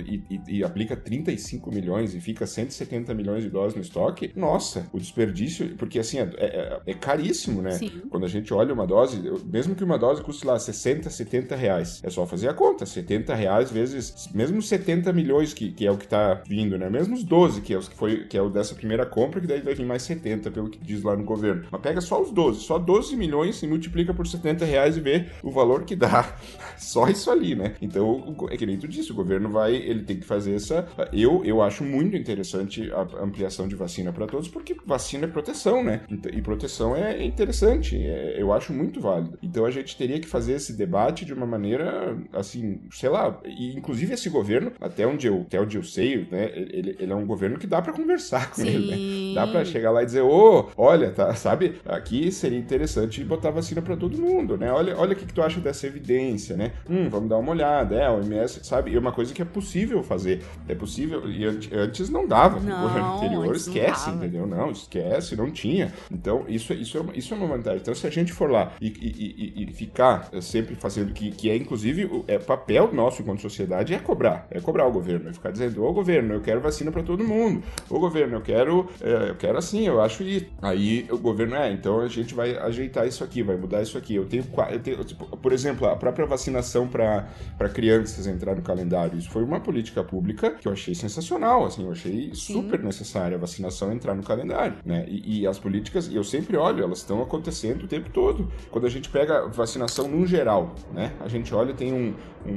e aplica 35 milhões e fica 170 milhões de doses no estoque, nossa, o desperdício, porque assim, é caríssimo, né? Sim. Quando a gente olha uma dose, mesmo que uma dose custe lá 60, 70 reais, é só fazer a conta, 70 reais vezes, mesmo 70 milhões que é o que tá vindo, né? Mesmo os 12, que é o dessa essa primeira compra, que daí vai vir mais 70, pelo que diz lá no governo. Mas pega só os 12, só 12 milhões e multiplica por R$70 e vê o valor que dá. Só isso ali, né? Então, é que nem tu disse, o governo ele tem que fazer essa... Eu acho muito interessante a ampliação de vacina para todos, porque vacina é proteção, né? E proteção é interessante, eu acho muito válido. Então, a gente teria que fazer esse debate de uma maneira, assim, sei lá, e inclusive esse governo, até onde eu sei, né? Ele é um governo que dá para conversar com ele, né? Dá para chegar lá e dizer, olha, tá, sabe? Aqui seria interessante botar vacina para todo mundo, né? Olha o que tu acha dessa evidência, né? Vamos dar uma olhada, a OMS, sabe? E é uma coisa que é possível fazer. É possível, e antes não dava. No governo anterior, esquece, entendeu? Não, esquece, não tinha. Então, isso é uma vantagem. Então, se a gente for lá e ficar sempre fazendo que é, inclusive, papel nosso enquanto sociedade é cobrar o governo, é ficar dizendo, ô governo, eu quero vacina para todo mundo, ô governo, eu quero assim, eu acho isso. Aí o governo, então a gente vai ajeitar isso aqui, vai mudar isso aqui. Eu tenho tipo, por exemplo, a própria vacinação para crianças entrar no calendário, isso foi uma política pública que eu achei sensacional, assim, eu achei super necessária a vacinação entrar no calendário, né? E as políticas, eu sempre olho, elas estão acontecendo o tempo todo. Quando a gente pega vacinação no geral, né? A gente olha, tem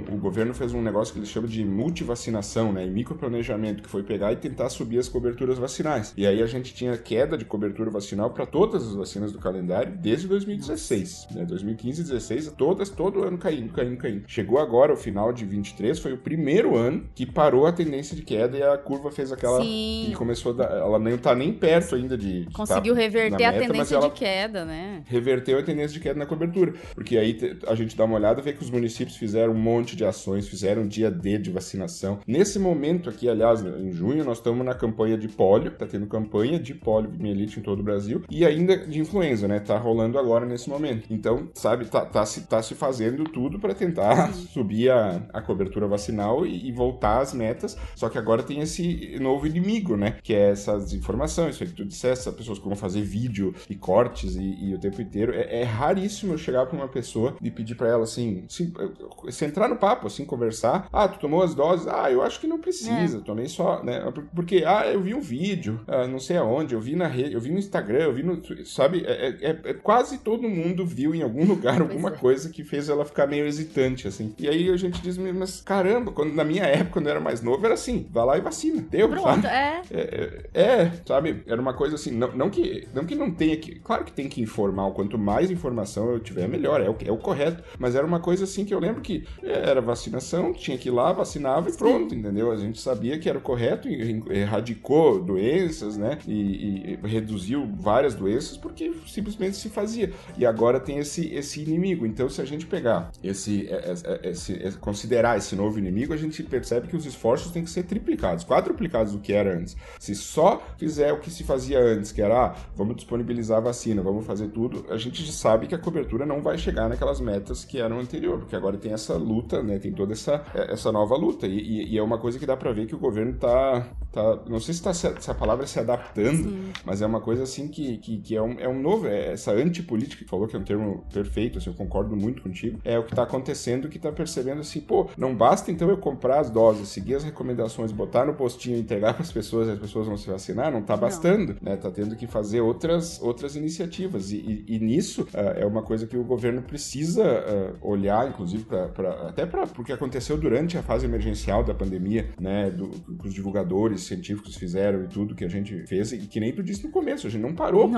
o governo fez um negócio que eles chamam de multivacinação, né? E microplanejamento, que foi pegar e tentar subir as coberturas vacinais. E aí a gente tinha queda de cobertura vacinal para todas as vacinas do calendário desde 2016, né? 2015 e 2016, todo ano caindo. Chegou agora, o final de 23, foi o primeiro ano que parou a tendência de queda e a curva fez aquela... Sim. E começou ela não tá nem perto ainda de conseguiu reverter meta, a tendência de queda, né? Reverteu a tendência de queda na cobertura. Porque aí a gente dá uma olhada, vê que os municípios fizeram um monte de ações, fizeram dia D de vacinação. Nesse momento aqui, aliás, em junho, nós estamos na campanha de pólio, tá tendo campanha de poliomielite em todo o Brasil, e ainda de influenza, né? Tá rolando agora nesse momento. Então, sabe, tá se fazendo tudo para tentar subir a cobertura vacinal e voltar às metas, só que agora tem esse novo inimigo, né? Que é essa desinformação, isso aí que tu disseste, as pessoas que vão fazer vídeo e cortes e o tempo inteiro. É raríssimo eu chegar pra uma pessoa e pedir pra ela, assim, se entrar no papo, assim, conversar. Tu tomou as doses? Eu acho que não precisa, tomei só, né? Porque, eu vi um vídeo, não sei aonde, eu vi na rede, eu vi no Instagram, eu vi no... Sabe? Quase todo mundo viu em algum lugar alguma coisa que fez ela ficar meio hesitante, assim. E aí a gente diz, mas caramba, na minha época, quando eu era mais novo, era assim, vai lá e vacina. Deu, pronto, sabe? Sabe? Era uma coisa assim, não que não tenha que... Claro que tem que informar, quanto mais informação eu tiver, melhor, é o correto. Mas era uma coisa assim que eu lembro que era vacinação, tinha que ir lá, vacinava e pronto, entendeu? A gente sabia que era o correto e erradicou doenças, né? E reduziu várias doenças porque simplesmente se fazia. E agora tem esse inimigo. Então, se a gente pegar considerar esse novo inimigo, a gente percebe que os esforços têm que ser triplicados, quadruplicados do que era antes. Se só fizer o que se fazia antes, que era, vamos disponibilizar a vacina, vamos fazer tudo, a gente sabe que a cobertura não vai chegar naquelas metas que eram anterior, porque agora tem essa luta, né? Tem toda essa nova luta. E é uma coisa que dá pra ver que o governo tá não sei se a palavra é se adaptando, mas é uma coisa assim que é um novo, essa antipolítica, que falou que é um termo perfeito, assim, eu concordo muito contigo, é o que tá acontecendo, que tá percebendo assim, não basta então eu comprar as doses, seguir as recomendações, botar no postinho e entregar para as pessoas vão se vacinar, não tá bastando, né? Tá tendo que fazer outras iniciativas e nisso é uma coisa que o governo precisa olhar, inclusive até para o que aconteceu durante a fase emergencial da pandemia, né? Que os divulgadores científicos fizeram e tudo que a gente fez, e que nem tu disse no começo, a gente não parou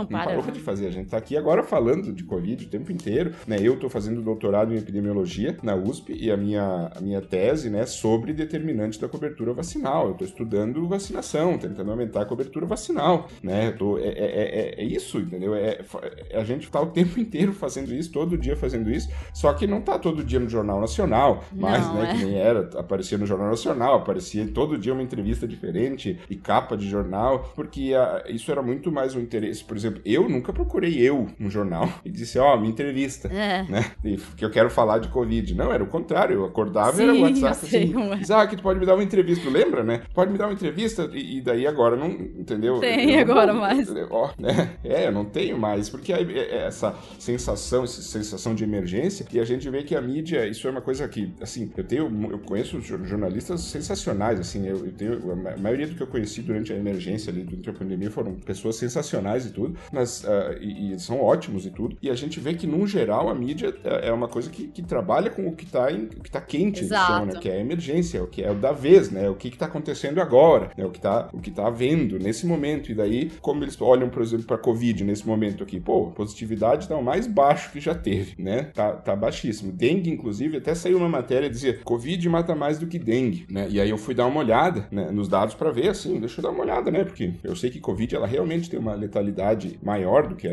de fazer, a gente tá aqui agora falando de Covid o tempo inteiro, né? Eu tô fazendo doutorado em epidemiologia na USP e a minha tese, né, sobre determinantes da cobertura vacinal, eu tô estudando vacinação, tentando aumentar a cobertura vacinal, né? É isso, entendeu? A gente tá o tempo inteiro fazendo isso, todo dia fazendo isso, só que não tá todo dia no Jornal Nacional, mas, né, que nem era, aparecia no Jornal Nacional, aparecia todo dia uma entrevista diferente e capa de jornal, porque isso era muito mais um interesse. Por exemplo, eu nunca procurei um jornal e disse, me entrevista, né? Que eu quero falar de Covid. Não, era o contrário, eu acordava e era o WhatsApp assim, que tu pode me dar uma entrevista, tu lembra, né? Pode me dar uma entrevista e daí agora não, entendeu? Tem agora mais. Né? Eu não tenho mais, porque essa sensação de emergência, e a gente vê que a mídia, isso é uma coisa que, assim, eu conheço jornalistas sensacionais, assim, eu tenho, a maioria do que eu conheci durante a emergência ali, entre a pandemia, foram pessoas sensacionais e tudo, mas e são ótimos e tudo, e a gente vê que, num geral, a mídia é uma coisa que trabalha com o que tá quente, eles chamam, né? Que é a emergência, o que é o da vez, né? O que tá acontecendo agora, né? O que tá havendo nesse momento. E daí, como eles olham, por exemplo, pra Covid nesse momento aqui, pô, positividade tá o mais baixo que já teve, né? Tá baixíssimo. Dengue, inclusive, até saiu uma matéria que dizia Covid mata mais do que dengue, né? E aí eu fui dar uma olhada, né, nos dados pra ver, assim, deixa eu dar uma olhada, né? Porque eu sei que Covid, ela realmente tem uma letalidade maior do que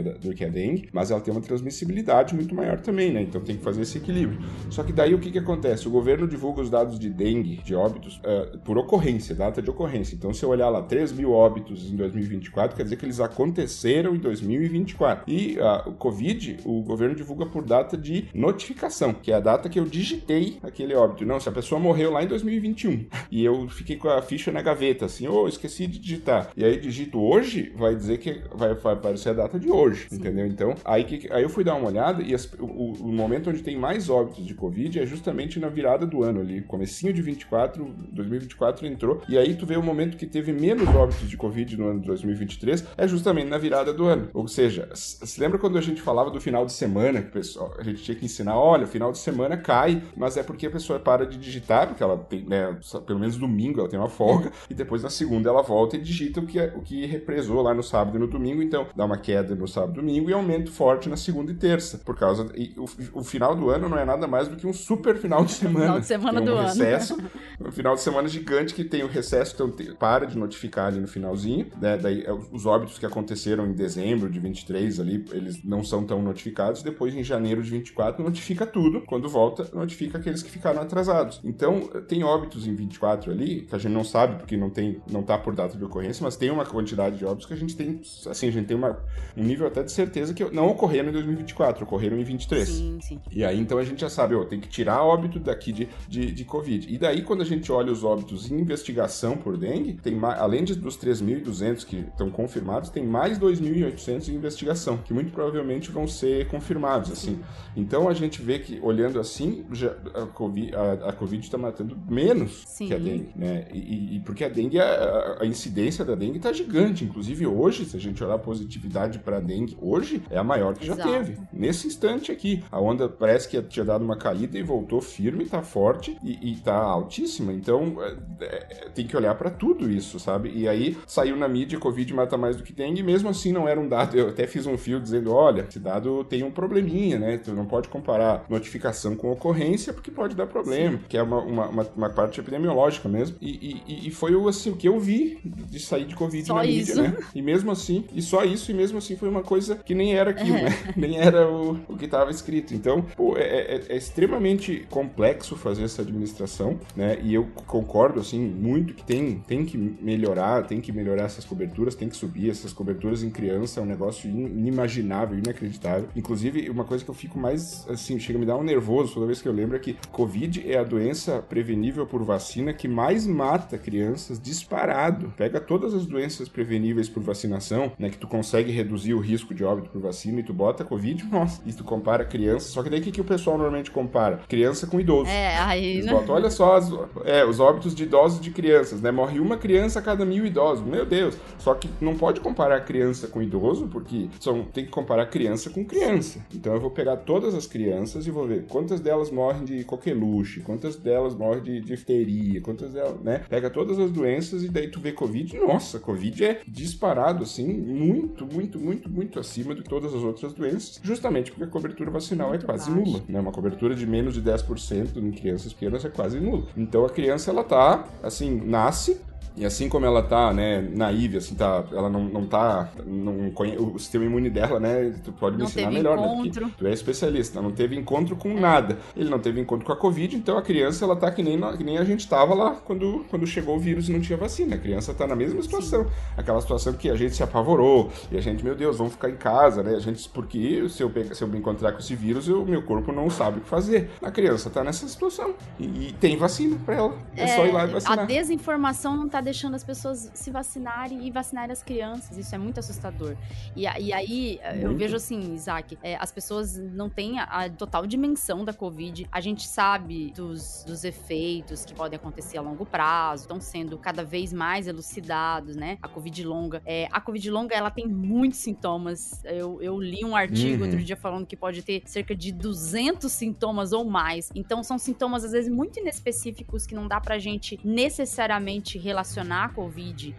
a dengue, mas ela tem uma transmissibilidade muito maior também, né? Então tem que fazer esse equilíbrio. Só que daí o que acontece? O governo divulga os dados de dengue, de óbitos, por ocorrência, data de ocorrência. Então, se eu olhar lá 3 mil óbitos em 2024, quer dizer que eles aconteceram em 2024. E o Covid, o governo divulga por data de notificação, que é a data que eu digitei aquele óbito. Não, se a pessoa morreu lá em 2021 e eu fiquei com a ficha na gaveta, assim, esqueci de digitar. E aí digito hoje, vai dizer que vai aparecer a data de hoje, entendeu? Então, aí eu fui dar uma olhada e o momento onde tem mais óbitos de Covid é justamente na virada do ano ali, comecinho de 2024 entrou, e aí tu vê o momento que teve menos óbitos de Covid no ano de 2023, é justamente na virada do ano. Ou seja, se lembra quando a gente falava do final de semana, que a gente tinha que ensinar, olha, o final de semana cai, mas é porque a pessoa para de digitar, porque ela tem, né, pelo menos domingo ela tem uma folga, e depois na segunda ela volta e digita o que represou lá no sábado e no domingo, então dá uma queda no sábado e domingo e aumento forte na segunda e terça, por causa... O final do ano não é nada mais do que um super final de semana. Final de semana tem um do recesso, ano. Um final de semana gigante que tem o recesso, então para de notificar ali no finalzinho, né? Daí os óbitos que aconteceram em dezembro de 23 ali, eles não são tão notificados, depois em janeiro de 24 notifica tudo, quando volta notifica aqueles que ficaram atrasados. Então tem óbitos em 24 ali, que a gente não sabe porque não tá por data de ocorrência, mas tem uma quantidade de óbitos que a gente tem, assim, a gente tem um nível até de certeza que não ocorreram em 2024, ocorreram em 23. Sim. E aí então a gente já sabe, tem que tirar óbito daqui de Covid. E daí quando a gente olha os óbitos em investigação por dengue, tem além dos 3.200 que estão confirmados, tem mais 2.800 em investigação, que muito provavelmente vão ser confirmados, assim. Então a gente vê que, olhando assim, a Covid está matando menos que a dengue, né? E porque a dengue, a incidência da dengue está gigante. Inclusive hoje, se a gente olhar a positividade para a dengue, hoje é a maior que já teve. Nesse instante aqui, a onda parece que tinha dado uma caída e voltou firme, tá forte e tá altíssima. Então tem que olhar para tudo isso, sabe? E aí saiu na mídia, Covid mata mais do que dengue, e mesmo assim não era um dado. Eu até fiz um fio dizendo, olha, esse dado tem um probleminha, né? Tu não pode comparar notificação com ocorrência, porque pode dar problema, que é uma parte epidemiológica mesmo. E foi assim, o que eu vi de sair de Covid só na isso. mídia, né? E mesmo assim, e mesmo assim foi uma coisa que nem era aquilo, né? Nem era o que estava escrito. Então, pô, é extremamente complexo fazer essa administração, né? E eu concordo, assim, muito que tem que melhorar essas coberturas, tem que subir essas coberturas em criança, é um negócio inimaginável, inacreditável. Inclusive, uma coisa que eu fico mais, assim, chega a me dar um nervoso toda vez que eu lembro é que Covid é a doença prevenível por vacina que mais mata crianças disparado. Pega todas as doenças preveníveis por vacinação, né, que tu consegue reduzir o risco de óbito por vacina e tu bota Covid, nossa, e tu compara criança, só que daí o que o pessoal normalmente compara? Criança com idoso. Aí... Eles botam, olha só os óbitos de idosos e de crianças, né? Morre uma criança a cada 1.000 idosos. Meu Deus! Só que não pode comparar criança com idoso, porque tem que comparar criança com criança. Então eu vou pegar todas as crianças e vou ver quantas delas morrem de coqueluche, quantas delas morrem de difteria, quantas delas, né? Pega todas as doenças e daí tu vê Covid. Nossa, Covid é disparado, assim, muito, muito, muito, muito acima de todas as outras doenças, justamente porque a cobertura vacinal muito é quase nula, né? Uma cobertura de menos de 10% em crianças pequenas é quase nula. Então a criança, ela tá, assim, nasce, e assim como ela tá, né, naive, assim, ela não conhece, o sistema imune dela, né, tu pode me ensinar melhor, encontro. Né, porque tu é especialista, não teve encontro com nada. Ele não teve encontro com a Covid, então a criança, ela tá que nem a gente tava lá quando chegou o vírus e não tinha vacina. A criança tá na mesma situação. Sim. Aquela situação que a gente se apavorou, e a gente, meu Deus, vamos ficar em casa, né, porque se eu me encontrar com esse vírus, o meu corpo não sabe o que fazer. A criança tá nessa situação, e tem vacina pra ela. É só ir lá e vacinar. A desinformação não tá deixando as pessoas se vacinarem e vacinarem as crianças. Isso é muito assustador. E aí, eu vejo assim, Isaac, as pessoas não têm a total dimensão da Covid. A gente sabe dos efeitos que podem acontecer a longo prazo, estão sendo cada vez mais elucidados, né? A Covid longa, ela tem muitos sintomas. Eu li um artigo outro dia falando que pode ter cerca de 200 sintomas ou mais. Então, são sintomas, às vezes, muito inespecíficos que não dá pra gente necessariamente relacionar a Covid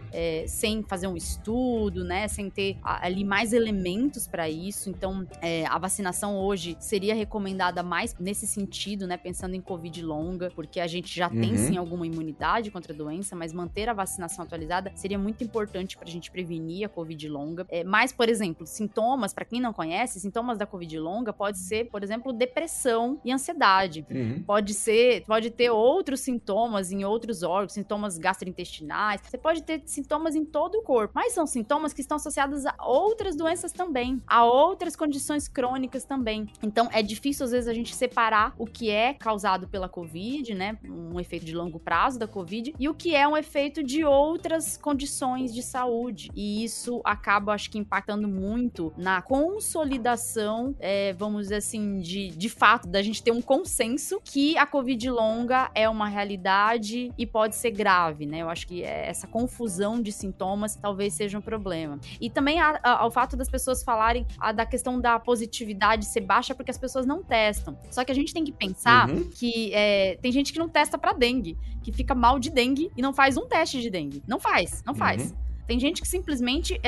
sem fazer um estudo, né? Sem ter ali mais elementos pra isso. Então, a vacinação hoje seria recomendada mais nesse sentido, né? Pensando em Covid longa, porque a gente já tem, sim, alguma imunidade contra a doença, mas manter a vacinação atualizada seria muito importante pra gente prevenir a Covid longa. Mas, por exemplo, sintomas, pra quem não conhece, sintomas da Covid longa pode ser, por exemplo, depressão e ansiedade. Pode ter outros sintomas em outros órgãos, sintomas gastrointestinais. Você pode ter sintomas em todo o corpo, mas são sintomas que estão associados a outras doenças também, a outras condições crônicas também. Então, é difícil, às vezes, a gente separar o que é causado pela Covid, né, um efeito de longo prazo da Covid, e o que é um efeito de outras condições de saúde. E isso acaba, acho que, impactando muito na consolidação, vamos dizer assim, de fato, da gente ter um consenso que a Covid longa é uma realidade e pode ser grave, né? Eu acho que essa confusão de sintomas talvez seja um problema. E também o fato das pessoas falarem da questão da positividade ser baixa porque as pessoas não testam. Só que a gente tem que pensar que tem gente que não testa pra dengue, que fica mal de dengue e não faz um teste de dengue. Não faz. Tem gente que simplesmente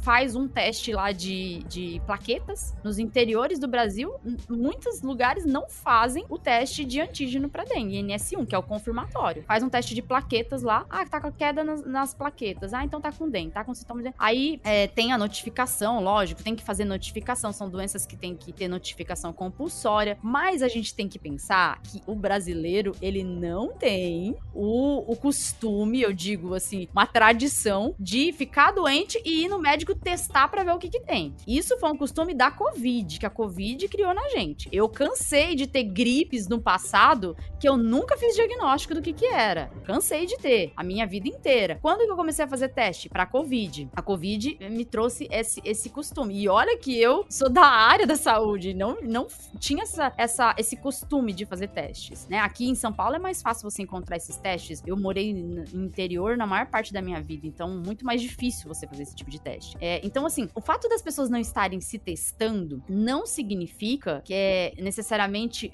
faz um teste lá de plaquetas nos interiores do Brasil. Muitos lugares não fazem o teste de antígeno para dengue, NS1, que é o confirmatório. Faz um teste de plaquetas lá. Tá com queda nas plaquetas. Então tá com dengue, tá com sintomas de dengue. Aí tem a notificação, lógico, tem que fazer notificação. São doenças que tem que ter notificação compulsória. Mas a gente tem que pensar que o brasileiro, ele não tem o costume, eu digo assim, uma tradição de ficar doente e ir no médico testar pra ver o que tem. Isso foi um costume da Covid, que a Covid criou na gente. Eu cansei de ter gripes no passado que eu nunca fiz diagnóstico do que era. Cansei de ter a minha vida inteira. Quando que eu comecei a fazer teste? Pra Covid. A Covid me trouxe esse costume. E olha que eu sou da área da saúde, não tinha esse costume de fazer testes, né? Aqui em São Paulo é mais fácil você encontrar esses testes. Eu morei no interior na maior parte da minha vida, então muito mais difícil você fazer esse tipo de teste. Então, assim, o fato das pessoas não estarem se testando não significa que necessariamente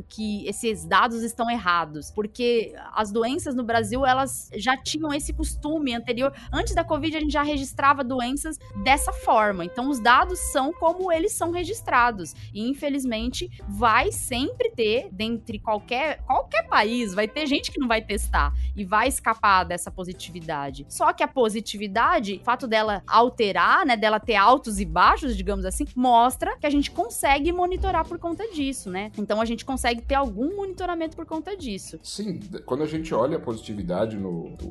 que esses dados estão errados, porque as doenças no Brasil, elas já tinham esse costume anterior. Antes da Covid, a gente já registrava doenças dessa forma. Então, os dados são como eles são registrados. E, infelizmente, vai sempre ter, dentre qualquer país, vai ter gente que não vai testar e vai escapar dessa positividade. Só que a positividade, o fato dela alterar, né, dela ter altos e baixos, digamos assim, mostra que a gente consegue monitorar por conta disso, né? Então a gente consegue ter algum monitoramento por conta disso. Sim, quando a gente olha a positividade,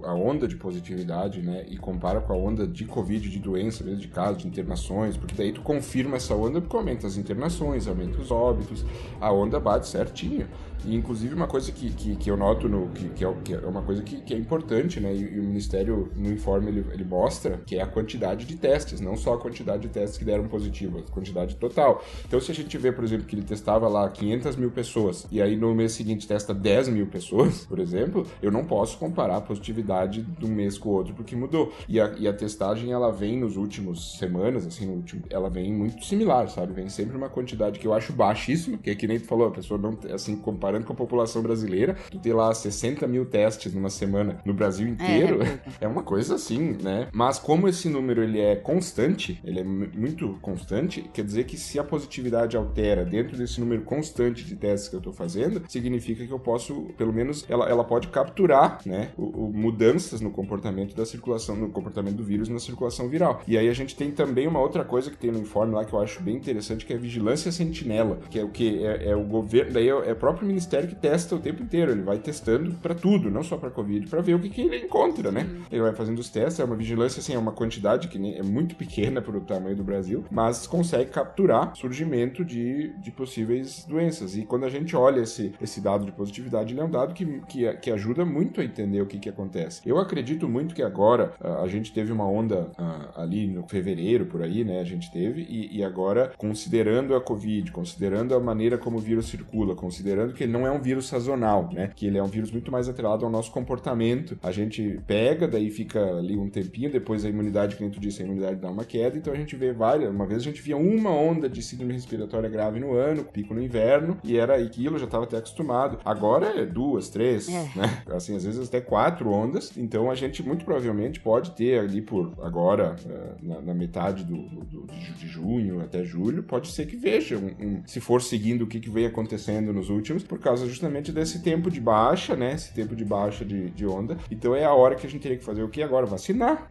a onda de positividade, né, e compara com a onda de Covid, de doença, mesmo de casos, de internações, porque daí tu confirma essa onda porque aumenta as internações, aumenta os óbitos, a onda bate certinho. E, inclusive, uma coisa que eu noto, que é uma coisa que é importante, né? E o Ministério, no informe, ele mostra que é a quantidade de testes, não só a quantidade de testes que deram positivo, a quantidade total. Então, se a gente vê, por exemplo, que ele testava lá 500 mil pessoas, e aí no mês seguinte testa 10 mil pessoas, por exemplo, eu não posso comparar a positividade de um mês com o outro, porque mudou. E a testagem, ela vem nos últimos semanas, assim, ela vem muito similar, sabe? Vem sempre uma quantidade que eu acho baixíssima, que é que nem tu falou, a pessoa não, assim, comparando com a população brasileira, tu ter lá 60 mil testes numa semana no Brasil inteiro, é uma coisa assim, né? Mas como esse número, ele é constante, ele é muito constante, quer dizer que se a positividade altera dentro desse número constante de testes que eu tô fazendo, significa que eu posso, pelo menos, ela pode capturar, né, mudanças no comportamento da circulação, no comportamento do vírus na circulação viral. E aí a gente tem também uma outra coisa que tem no informe lá que eu acho bem interessante, que é a vigilância sentinela, que é o que é o governo, daí é o próprio ministério que testa o tempo inteiro, ele vai testando pra tudo, não só pra Covid, pra ver o que ele encontra, né? Ele vai fazendo os testes, é uma vigilância, assim, é uma quantidade que é muito pequena para o tamanho do Brasil, mas consegue capturar surgimento de possíveis doenças. E quando a gente olha esse dado de positividade, ele é um dado que ajuda muito a entender o que acontece. Eu acredito muito que agora a gente teve uma onda ali no fevereiro, por aí, né, a gente teve, e agora, considerando a Covid, considerando a maneira como o vírus circula, considerando que ele não é um vírus sazonal, né, que ele é um vírus muito mais atrelado ao nosso comportamento, a gente pega, daí fica ali um tempinho, depois a imunidade, que nem tu disse, a imunidade dá uma queda, então a gente vê uma vez a gente via uma onda de síndrome respiratória grave no ano, pico no inverno, e era aquilo, já estava até acostumado. Agora é 2, 3, né, assim, às vezes até 4 ondas, então a gente muito provavelmente pode ter ali por agora, na metade de junho até julho, pode ser que veja, se for seguindo o que vem acontecendo nos últimos, por causa justamente desse tempo de baixa, né, esse tempo de baixa de onda. Então é a hora que a gente teria que fazer o que agora? Vacinar,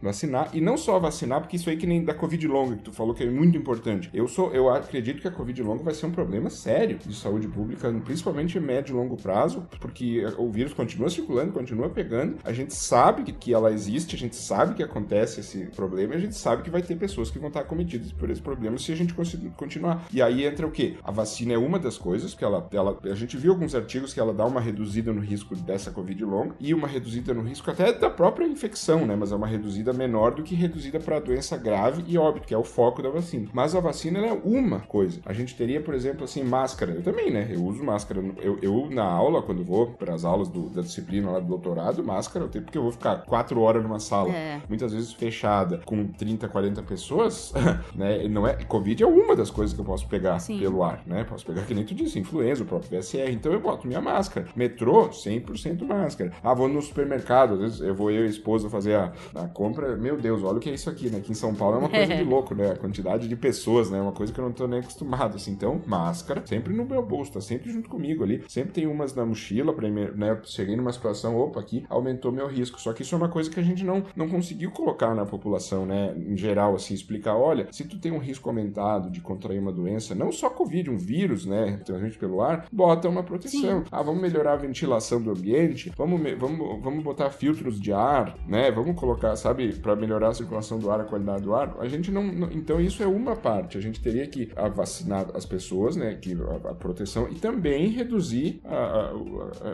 e não só vacinar, porque isso aí que nem da Covid longa, que tu falou que é muito importante. Eu acredito que a Covid longa vai ser um problema sério de saúde pública, principalmente em médio e longo prazo, porque o vírus continua circulando, continua pegando, a gente sabe que ela existe, a gente sabe que acontece esse problema, e a gente sabe que vai ter pessoas que vão estar acometidas por esse problema se a gente conseguir continuar. E aí entra o quê? A vacina é uma das coisas, que a gente viu alguns artigos que ela dá uma reduzida no risco dessa Covid longa, e uma reduzida no risco até da própria infecção, né? Mas é uma reduzida menor do que reduzida para doença grave e óbito, que é o foco da vacina. Mas a vacina, ela é uma coisa. A gente teria, por exemplo, assim, máscara. Eu também, né? Eu uso máscara. Eu na aula, quando vou para as aulas da disciplina lá do doutorado, máscara eu tenho, porque eu vou ficar 4 horas numa sala, muitas vezes fechada, com 30, 40 pessoas, né? Não é, Covid é uma das coisas que eu posso pegar pelo ar, né? Posso pegar, que nem tu disse, influenza, o próprio VSR, então eu boto minha máscara. Metrô, 100% máscara. Vou no supermercado, às vezes eu e a esposa fazer a compra, meu Deus, olha o que é isso aqui, né? Aqui em São Paulo é uma coisa de louco, né? A quantidade de pessoas, né? Uma coisa que eu não tô nem acostumado, assim. Então, máscara, sempre no meu bolso, tá sempre junto comigo ali. Sempre tem umas na mochila, né? Cheguei numa situação, opa, aqui aumentou meu risco. Só que isso é uma coisa que a gente não conseguiu colocar na população, né? Em geral, assim, explicar, olha, se tu tem um risco aumentado de contrair uma doença, não só Covid, um vírus, né? Transmite pelo ar, bota uma proteção. Vamos melhorar a ventilação do ambiente, vamos botar filtros de ar, né? Vamos colocar, sabe, para melhorar a circulação do ar, a qualidade do ar. A gente não. Então, isso é uma parte. A gente teria que vacinar as pessoas, né? Que a proteção, e também reduzir,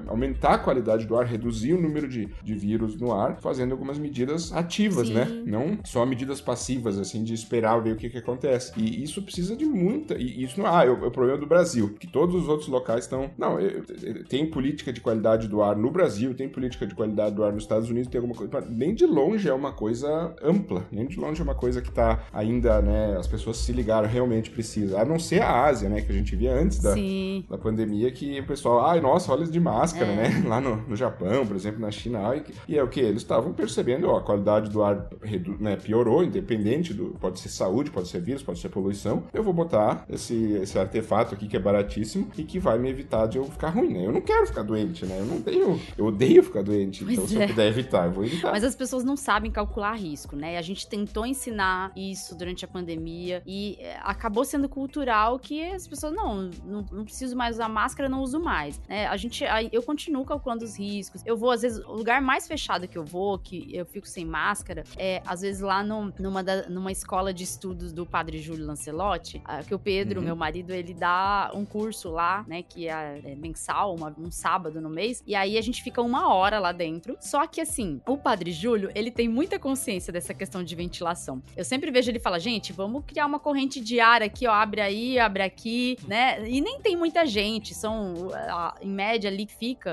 aumentar a qualidade do ar, reduzir o número de vírus no ar, fazendo algumas medidas ativas, né? Não só medidas passivas, assim, de esperar ver o que acontece. E isso precisa de muita. E isso não é o problema do Brasil, que todos os outros locais estão. Não, tem política de qualidade do ar no Brasil, tem política de qualidade do ar nos Estados Unidos, tem alguma coisa. Nem de longe é uma coisa ampla, nem de longe é uma coisa que tá ainda, né? As pessoas se ligaram, realmente precisa. A não ser a Ásia, né? Que a gente via antes da pandemia, que o pessoal, nossa, olha de máscara, né? Lá no Japão, por exemplo, na China, e é o que? Eles estavam percebendo, a qualidade do ar, né, piorou, independente pode ser saúde, pode ser vírus, pode ser poluição. Eu vou botar esse artefato aqui que é baratíssimo e que vai me evitar de eu ficar ruim, né? Eu não quero ficar doente, né? Eu odeio ficar doente, então se eu puder evitar, eu vou evitar. Mas as pessoas não sabem calcular risco, né? A gente tentou ensinar isso durante a pandemia e acabou sendo cultural que as pessoas, não preciso mais usar máscara, não uso mais, né? Eu continuo calculando os riscos. Eu vou, às vezes, o lugar mais fechado que eu vou, que eu fico sem máscara, às vezes lá numa escola de estudos do Padre Júlio Lancelotti, que o Pedro, meu marido, ele dá um curso lá, né, que é mensal, um sábado no mês, e aí a gente fica 1 hora lá dentro. Só que, assim, o Padre Júlio, ele tem muita consciência dessa questão de ventilação. Eu sempre vejo ele falar, gente, vamos criar uma corrente de ar aqui, ó, abre aí, abre aqui, né? E nem tem muita gente, em média ali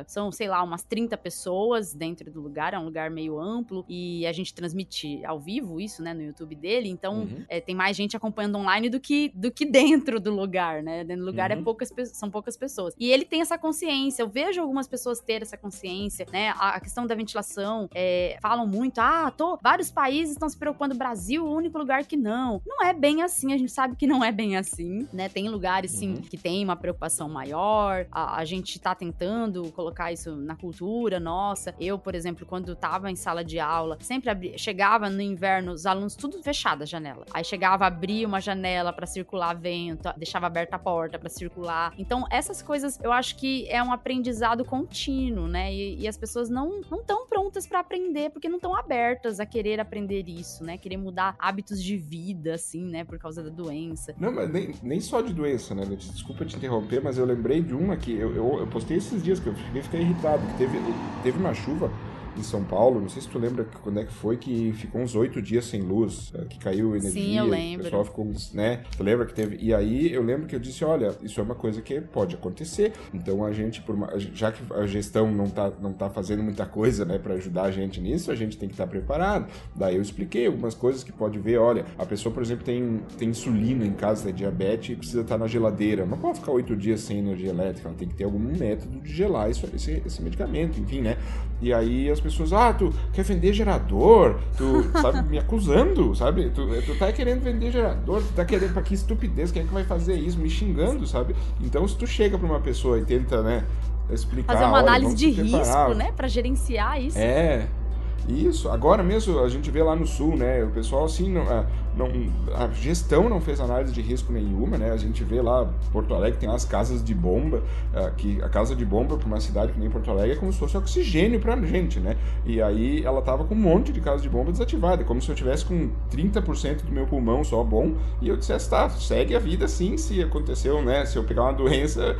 são, sei lá, umas 30 pessoas dentro do lugar, é um lugar meio amplo, e a gente transmite ao vivo isso, né, no YouTube dele, então tem mais gente acompanhando online do que dentro do lugar, né? Dentro do lugar são poucas pessoas. E ele tem essa consciência, eu vejo algumas pessoas ter essa consciência, né? A questão da ventilação, falam muito, vários países estão se preocupando, o Brasil, o único lugar que não. Não é bem assim, a gente sabe que não é bem assim, né? Tem lugares, sim, que tem uma preocupação maior, a gente tá tentando colocar isso na cultura nossa. Eu, por exemplo, quando tava em sala de aula, sempre chegava no inverno, os alunos tudo fechado a janela. Aí chegava, abria uma janela pra circular vento, deixava aberta a porta pra circular. Então, essas coisas, eu acho que é um aprendizado contínuo, né? E as pessoas não estão prontas pra aprender, porque não estão estão abertas a querer aprender isso, né? Querer mudar hábitos de vida, assim, né? Por causa da doença. Não, mas nem só de doença, né? Desculpa te interromper, mas eu lembrei de uma que eu postei esses dias, que eu fiquei irritado, que teve uma chuva em São Paulo, não sei se tu lembra quando é que foi, que ficou uns 8 dias sem luz, que caiu energia. Sim, eu lembro. O pessoal ficou, né? Tu lembra que teve? E aí eu lembro que eu disse, olha, isso é uma coisa que pode acontecer, então a gente, já que a gestão não tá fazendo muita coisa, né, pra ajudar a gente nisso, a gente tem que estar preparado. Daí eu expliquei algumas coisas que pode ver, olha, a pessoa, por exemplo, tem insulina em casa, tem diabetes e precisa estar na geladeira, não pode ficar 8 dias sem energia elétrica, ela tem que ter algum método de gelar esse medicamento, enfim, né? E aí as pessoas, tu quer vender gerador? Tu, sabe, me acusando, sabe? Tu tá querendo vender gerador, tu tá querendo, pra que estupidez, quem é que vai fazer isso? Me xingando, sabe? Então, se tu chega pra uma pessoa e tenta, né, explicar... Fazer uma análise de risco, né, pra gerenciar isso. Isso, agora mesmo a gente vê lá no sul, né, o pessoal assim, a gestão não fez análise de risco nenhuma, né, a gente vê lá, Porto Alegre tem as casas de bomba, que a casa de bomba para uma cidade que nem Porto Alegre é como se fosse oxigênio pra gente, né, e aí ela tava com um monte de casa de bomba desativada, como se eu tivesse com 30% do meu pulmão só bom, e eu dissesse, segue a vida assim, se aconteceu, né, se eu pegar uma doença,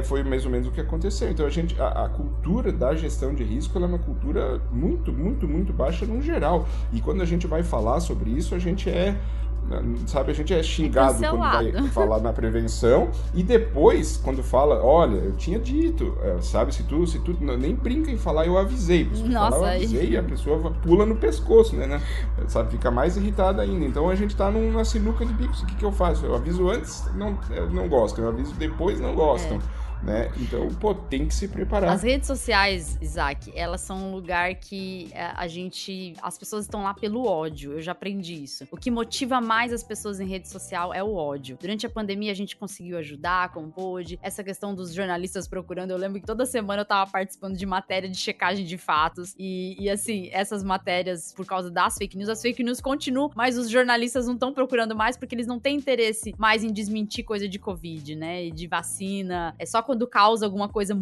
foi mais ou menos o que aconteceu. Então a cultura da gestão de risco, ela é uma cultura muito, muito, muito baixa no geral, e quando a gente vai falar sobre isso, a gente é xingado quando vai falar na prevenção, e depois, quando fala, olha, eu tinha dito, sabe, se tu nem brinca em falar, eu avisei. Nossa, eu avisei, e a pessoa pula no pescoço, né, sabe, fica mais irritada ainda. Então a gente tá numa sinuca de bicos. O que eu faço? Eu aviso antes, não gostam, eu aviso depois, não gostam. Né? Então, tem que se preparar. As redes sociais, Isaac, elas são um lugar que as pessoas estão lá pelo ódio. Eu já aprendi isso. O que motiva mais as pessoas em rede social é o ódio. Durante a pandemia, a gente conseguiu ajudar como pôde. Essa questão dos jornalistas procurando, eu lembro que toda semana eu tava participando de matéria de checagem de fatos. E assim, essas matérias, por causa das fake news, as fake news continuam, mas os jornalistas não estão procurando mais porque eles não têm interesse mais em desmentir coisa de Covid, né? E de vacina. É só quando causa alguma coisa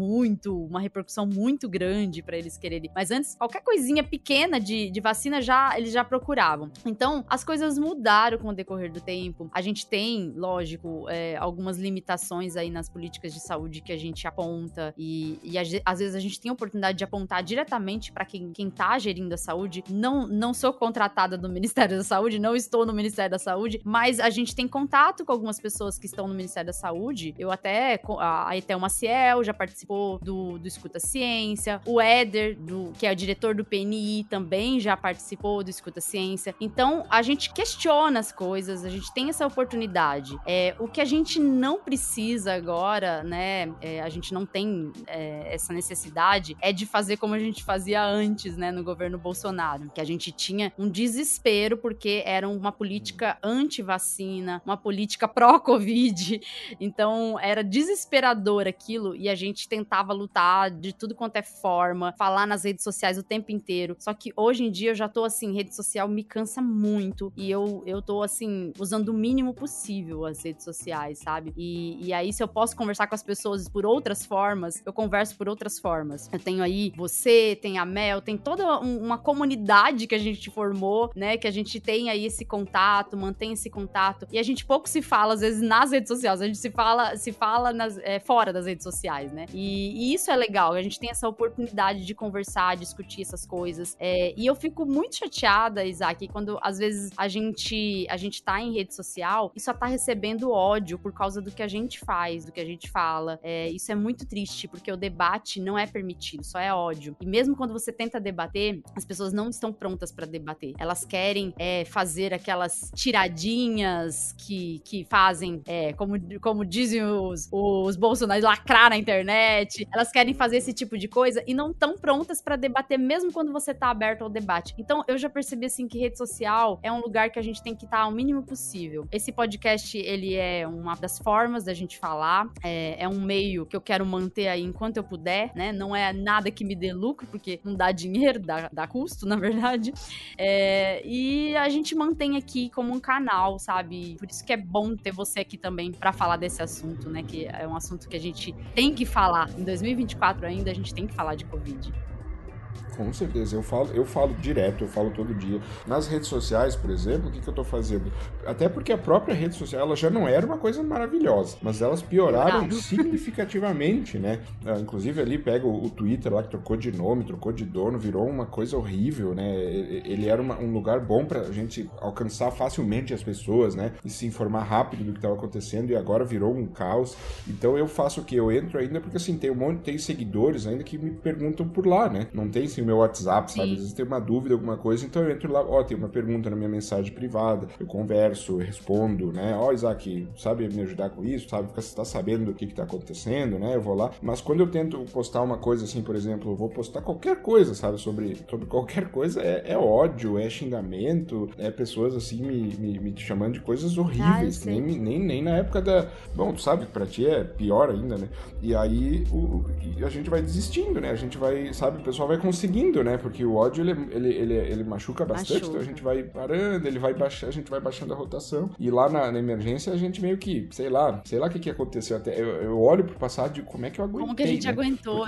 uma repercussão muito grande pra eles quererem. Mas antes, qualquer coisinha pequena de vacina, eles já procuravam. Então, as coisas mudaram com o decorrer do tempo. A gente tem, lógico, algumas limitações aí nas políticas de saúde que a gente aponta e às vezes a gente tem a oportunidade de apontar diretamente pra quem tá gerindo a saúde. Não sou contratada do Ministério da Saúde, não estou no Ministério da Saúde, mas a gente tem contato com algumas pessoas que estão no Ministério da Saúde. Eu até, a Etel Maciel já participou do Escuta Ciência, o Éder, que é o diretor do PNI, também já participou do Escuta Ciência. Então, a gente questiona as coisas, a gente tem essa oportunidade. O que a gente não precisa agora, né, a gente não tem essa necessidade, é de fazer como a gente fazia antes, né, no governo Bolsonaro, que a gente tinha um desespero porque era uma política anti-vacina, uma política pró-Covid, então era desesperador aquilo, e a gente tentava lutar de tudo quanto é forma, falar nas redes sociais o tempo inteiro. Só que hoje em dia eu já tô assim, rede social me cansa muito, e eu tô assim, usando o mínimo possível as redes sociais, sabe? E aí, se eu posso conversar com as pessoas por outras formas, eu converso por outras formas. Eu tenho aí você, tem a Mel, tem toda uma comunidade que a gente formou, né? Que a gente tem aí esse contato, mantém esse contato, e a gente pouco se fala, às vezes, nas redes sociais, a gente se fala fora das redes sociais, né? E isso é legal, a gente tem essa oportunidade de conversar, discutir essas coisas. E eu fico muito chateada, Isaac, quando às vezes a gente tá em rede social e só tá recebendo ódio por causa do que a gente faz, do que a gente fala. Isso é muito triste, porque o debate não é permitido, só é ódio. E mesmo quando você tenta debater, as pessoas não estão prontas pra debater. Elas querem fazer aquelas tiradinhas que fazem, como dizem os bolsonaristas, lacrar na internet. Elas querem fazer esse tipo de coisa e não estão prontas pra debater, mesmo quando você tá aberto ao debate. Então, eu já percebi, assim, que rede social é um lugar que a gente tem que estar ao mínimo possível. Esse podcast, ele é uma das formas da gente falar. É um meio que eu quero manter aí enquanto eu puder, né? Não é nada que me dê lucro, porque não dá dinheiro, dá custo, na verdade. E a gente mantém aqui como um canal, sabe? Por isso que é bom ter você aqui também pra falar desse assunto, né? Que é um assunto que a gente tem que falar. Em 2024 ainda, a gente tem que falar de Covid. Com certeza, eu falo direto, eu falo todo dia. Nas redes sociais, por exemplo, o que eu tô fazendo? Até porque a própria rede social, ela já não era uma coisa maravilhosa, mas elas pioraram significativamente, né? Inclusive ali pega o Twitter lá, que trocou de nome, trocou de dono, virou uma coisa horrível, né? Ele era um lugar bom pra gente alcançar facilmente as pessoas, né? E se informar rápido do que estava acontecendo, e agora virou um caos. Então eu faço o quê? Eu entro ainda porque, assim, tem seguidores ainda que me perguntam por lá, né? Não tem, assim, o meu WhatsApp, sabe? Às vezes tem uma dúvida, alguma coisa, então eu entro lá, tem uma pergunta na minha mensagem privada, eu converso, eu respondo, né? Isaac, sabe me ajudar com isso, sabe? Você tá sabendo do que tá acontecendo, né? Eu vou lá. Mas quando eu tento postar uma coisa assim, por exemplo, eu vou postar qualquer coisa, sabe? Sobre qualquer coisa, é ódio, é xingamento, é pessoas, assim, me chamando de coisas horríveis, que nem na época da... Bom, tu sabe, pra ti é pior ainda, né? E aí a gente vai desistindo, né? A gente vai, sabe, o pessoal vai conseguindo, né? Porque o ódio, ele machuca bastante, então a gente vai parando, a gente vai baixando a rotação. E lá na emergência, a gente meio que, sei lá o que aconteceu. Até eu olho pro passado de como é que eu aguentei, como que a gente aguentou?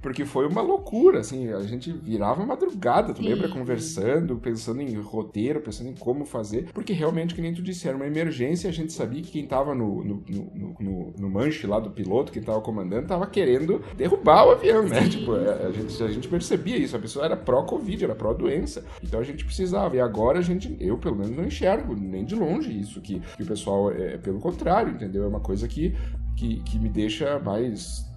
Porque foi uma loucura, assim, a gente virava madrugada, tu lembra? Conversando, pensando em roteiro, pensando em como fazer, porque realmente, que nem tu disse, era uma emergência, a gente sabia que quem tava no manche lá do piloto, quem tava comandando, tava querendo derrubar o avião, né? Tipo, a gente percebia isso, a pessoa era pró-Covid, era pró-doença, então a gente precisava, e agora eu pelo menos não enxergo nem de longe isso, que o pessoal pelo contrário, entendeu? É uma coisa que me deixa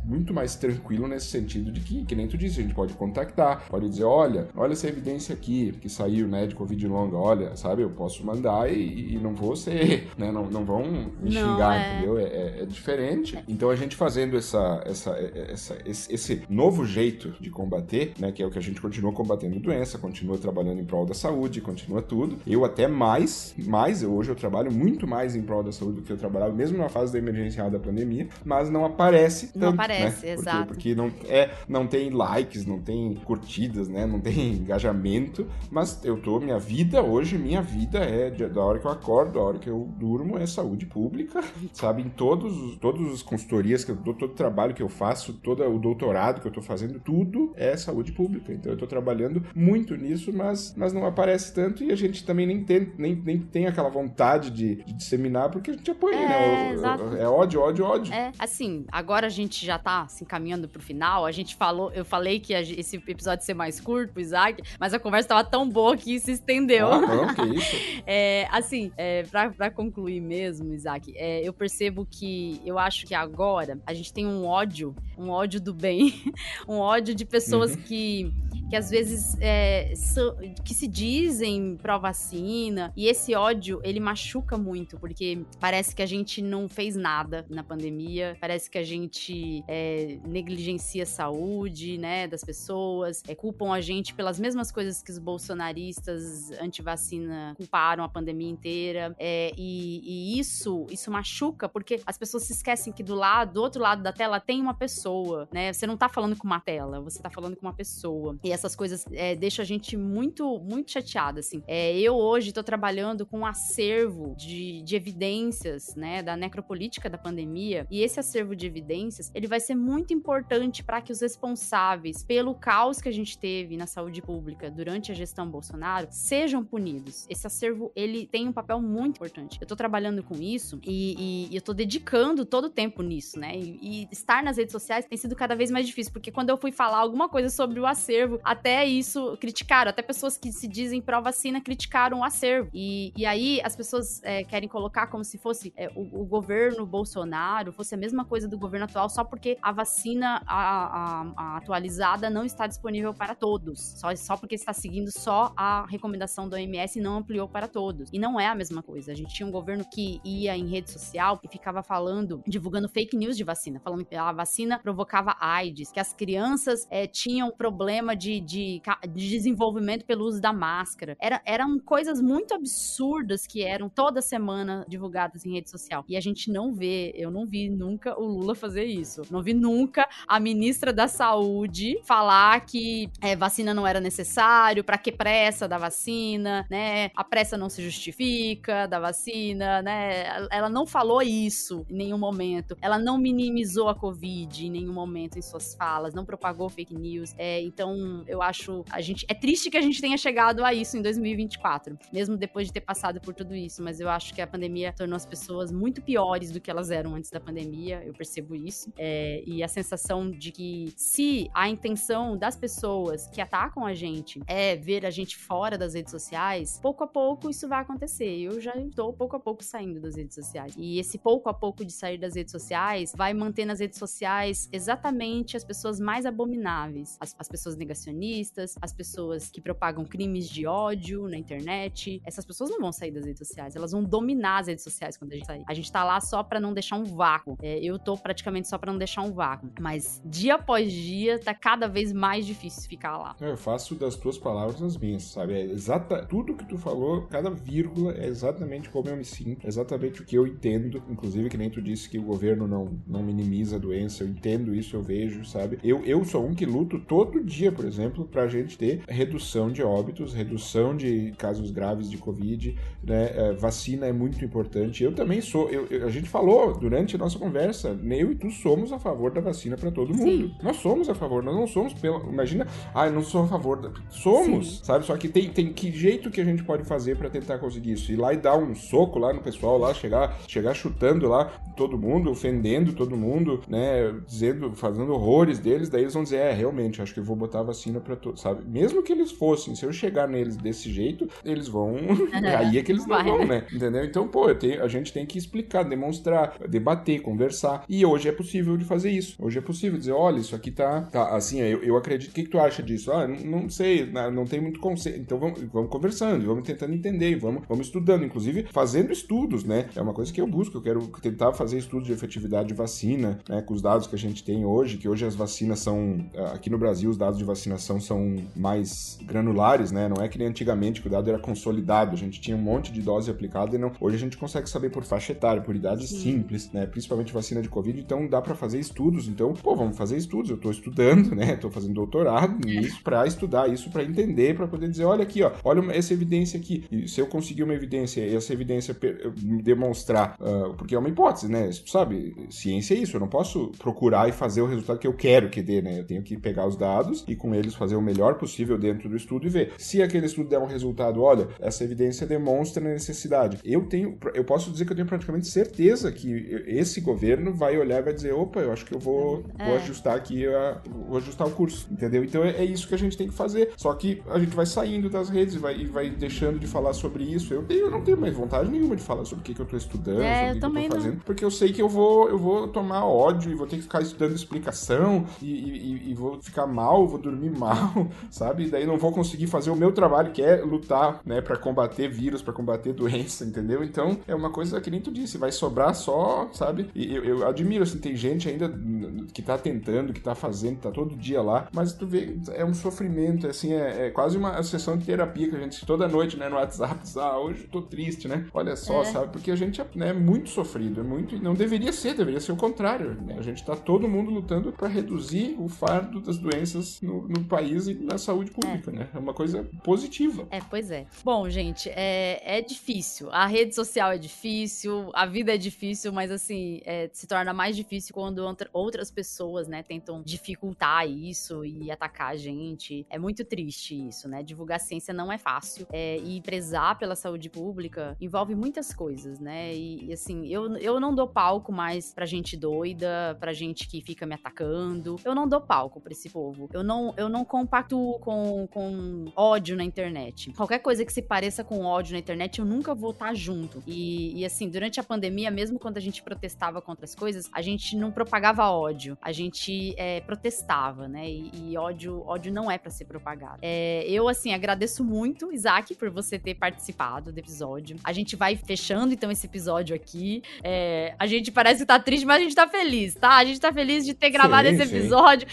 muito mais tranquilo nesse sentido de que nem tu disse, a gente pode contactar, pode dizer, olha essa evidência aqui que saiu, né, de Covid longa, olha, sabe, eu posso mandar e não vou ser, né, não vão me xingar, entendeu? É diferente. Então a gente fazendo esse novo jeito de combater, né, que é o que a gente continua combatendo doença, continua trabalhando em prol da saúde, continua tudo. Eu até hoje eu trabalho muito mais em prol da saúde do que eu trabalhava, mesmo na fase da emergencial da pandemia, mas não aparece tanto. Exato. Porque não tem likes, não tem curtidas, né? Não tem engajamento, mas minha vida é da hora que eu acordo, da hora que eu durmo, é saúde pública, sabe? Em todas as consultorias, todo o trabalho que eu faço, todo o doutorado que eu tô fazendo, tudo é saúde pública. Então eu tô trabalhando muito nisso, mas não aparece tanto, e a gente também nem tem aquela vontade de disseminar, porque a gente apoia, né? É ódio. Assim, agora a gente já tá se encaminhando pro final, eu falei que esse episódio ia ser mais curto, Isaac, mas a conversa tava tão boa que se estendeu. Não, que isso? Pra concluir mesmo, Isaac, eu percebo que eu acho que agora a gente tem um ódio do bem, um ódio de pessoas que às vezes que se dizem pró-vacina, e esse ódio, ele machuca muito, porque parece que a gente não fez nada na pandemia, parece que a gente negligencia a saúde, né, das pessoas, culpam a gente pelas mesmas coisas que os bolsonaristas anti-vacina culparam a pandemia inteira, e isso machuca, porque as pessoas se esquecem que do outro lado da tela tem uma pessoa, né, você não tá falando com uma tela, você tá falando com uma pessoa, e essas coisas deixam a gente muito, muito chateada, assim. Eu hoje tô trabalhando com um acervo de evidências, né, da necropolítica da pandemia, e esse acervo de evidências, ele vai ser muito importante para que os responsáveis pelo caos que a gente teve na saúde pública durante a gestão Bolsonaro sejam punidos. Esse acervo, ele tem um papel muito importante. Eu tô trabalhando com isso e eu tô dedicando todo o tempo nisso, né? E estar nas redes sociais tem sido cada vez mais difícil, porque quando eu fui falar alguma coisa sobre o acervo, até isso criticaram, até pessoas que se dizem pró-vacina criticaram o acervo. E aí as pessoas querem colocar como se fosse o governo Bolsonaro, fosse a mesma coisa do governo atual, só porque a vacina a atualizada não está disponível para todos. Só porque está seguindo só a recomendação da OMS e não ampliou para todos. E não é a mesma coisa. A gente tinha um governo que ia em rede social e ficava divulgando fake news de vacina, falando que a vacina provocava AIDS, que as crianças tinham problema de desenvolvimento pelo uso da máscara. Eram coisas muito absurdas que eram toda semana divulgadas em rede social. E a gente eu não vi nunca o Lula fazer isso. Não vi nunca a ministra da Saúde falar que vacina não era necessário, pra que pressa da vacina, né? A pressa não se justifica da vacina, né? Ela não falou isso em nenhum momento. Ela não minimizou a Covid em nenhum momento em suas falas, não propagou fake news. Então, eu acho, é triste que a gente tenha chegado a isso em 2024, mesmo depois de ter passado por tudo isso, mas eu acho que a pandemia tornou as pessoas muito piores do que elas eram antes da pandemia, eu percebo isso, e a sensação de que se a intenção das pessoas que atacam a gente é ver a gente fora das redes sociais, pouco a pouco isso vai acontecer. Eu já estou pouco a pouco saindo das redes sociais, e esse pouco a pouco de sair das redes sociais vai manter nas redes sociais exatamente as pessoas mais abomináveis, as pessoas negacionistas, as pessoas que propagam crimes de ódio na internet. Essas pessoas não vão sair das redes sociais, elas vão dominar as redes sociais quando a gente sair. A gente tá lá só pra não deixar um vácuo. Eu tô praticamente só pra não deixar um vácuo, mas dia após dia tá cada vez mais difícil ficar lá. Eu faço das tuas palavras as minhas, sabe? Tudo que tu falou, cada vírgula é exatamente como eu me sinto, exatamente o que eu entendo, inclusive que nem tu disse que o governo não minimiza a doença, eu entendo isso, eu vejo, sabe? Eu sou um que luto todo dia, por exemplo, pra gente ter redução de óbitos, redução de casos graves de Covid, né? Vacina é muito importante. Eu também sou, a gente falou durante a nossa conversa, eu e tu somos a favor da vacina pra todo mundo. Sim. Nós somos a favor, nós não somos imagina, eu não sou a favor, somos, sim, sabe? Só que tem que jeito que a gente pode fazer pra tentar conseguir isso? Ir lá e dar um soco lá no pessoal, lá chegar chutando lá todo mundo, ofendendo todo mundo, né? Fazendo horrores deles, daí eles vão dizer, realmente, acho que eu vou botar a vacina pra todos, sabe? Mesmo que eles fossem, se eu chegar neles desse jeito, eles vão... Aí é que eles não vão, né? Entendeu? Então, a gente tem que explicar, demonstrar, debater, conversar. E hoje é possível de fazer isso. Hoje é possível dizer, olha, isso aqui tá assim, eu acredito. O que tu acha disso? Não sei, não tem muito conceito. Então, vamos conversando, vamos tentando entender, vamos estudando, inclusive fazendo estudos, né? É uma coisa que eu busco, eu quero tentar fazer estudos de efetividade de vacina, né? Com os dados que a gente tem hoje, que hoje as vacinas são... Aqui no Brasil, os dados de vacinação são mais granulares, né? Não é que nem antigamente, que o dado era consolidado, a gente tinha um monte de dose aplicada e não... Hoje a gente consegue saber por faixa etária, por idades simples, né? Principalmente vacina de Covid, então dá pra fazer estudos. Então, vamos fazer estudos. Eu tô estudando, né? Tô fazendo doutorado nisso pra estudar isso, pra entender, pra poder dizer, olha aqui, olha essa evidência aqui. E se eu conseguir uma evidência e essa evidência demonstrar, porque é uma hipótese, né? Tu sabe, ciência é isso, eu não posso procurar e fazer o resultado que eu quero que dê, né? Eu tenho que pegar os dados e com eles fazer o melhor possível dentro do estudo e ver. Se aquele estudo der um resultado, olha, essa evidência demonstra a necessidade. Eu posso dizer que eu tenho praticamente certeza que esse governo vai olhar e vai dizer, opa, eu acho que eu vou ajustar aqui, vou ajustar o curso, entendeu? Então é isso que a gente tem que fazer. Só que a gente vai saindo das redes e vai deixando de falar sobre isso. Eu não tenho mais vontade nenhuma de falar sobre o que eu tô estudando, sobre o que eu tô fazendo, porque eu sei que eu vou tomar ódio e vou ter que ficar estudando explicação e vou ficar mal, vou dormir mal, sabe? E daí não vou conseguir fazer o meu trabalho, que é lutar, né, pra combater vírus, pra combater doença, entendeu? Então, é uma coisa que nem tu disse, vai sobrar só, sabe? E eu admiro, assim, tem gente ainda que tá tentando, que tá fazendo, tá todo dia lá, mas tu vê, é um sofrimento, assim, é quase uma sessão de terapia que a gente toda noite, né, no WhatsApp, diz, hoje eu tô triste, né? Olha só, sabe? Porque a gente é muito sofrido, não deveria ser o contrário, né? A gente tá todo mundo lutando pra reduzir o fardo das doenças no país e na saúde pública, né? É uma coisa positiva. Pois é. Bom, gente, é difícil. A rede social é difícil, a vida é difícil, mas assim, se torna mais difícil quando outras pessoas, né, tentam dificultar isso e atacar a gente. É muito triste isso, né? Divulgar ciência não é fácil. E prezar pela saúde pública envolve muitas coisas, né? E assim, eu não dou palco mais pra gente doida, pra gente que fica me atacando. Eu não dou palco pra esse povo. Eu não compactuo com ódio na internet. Qualquer coisa que se pareça com ódio na internet, eu nunca vou estar junto. E assim, durante a pandemia, mesmo quando a gente protestava contra as coisas, a gente não propagava ódio. A gente protestava, né? E ódio não é pra ser propagado. Eu, assim, agradeço muito, Isaac, por você ter participado do episódio. A gente vai fechando, então, esse episódio aqui. A gente parece que tá triste, mas a gente tá feliz, tá? A gente tá feliz de ter gravado esse episódio.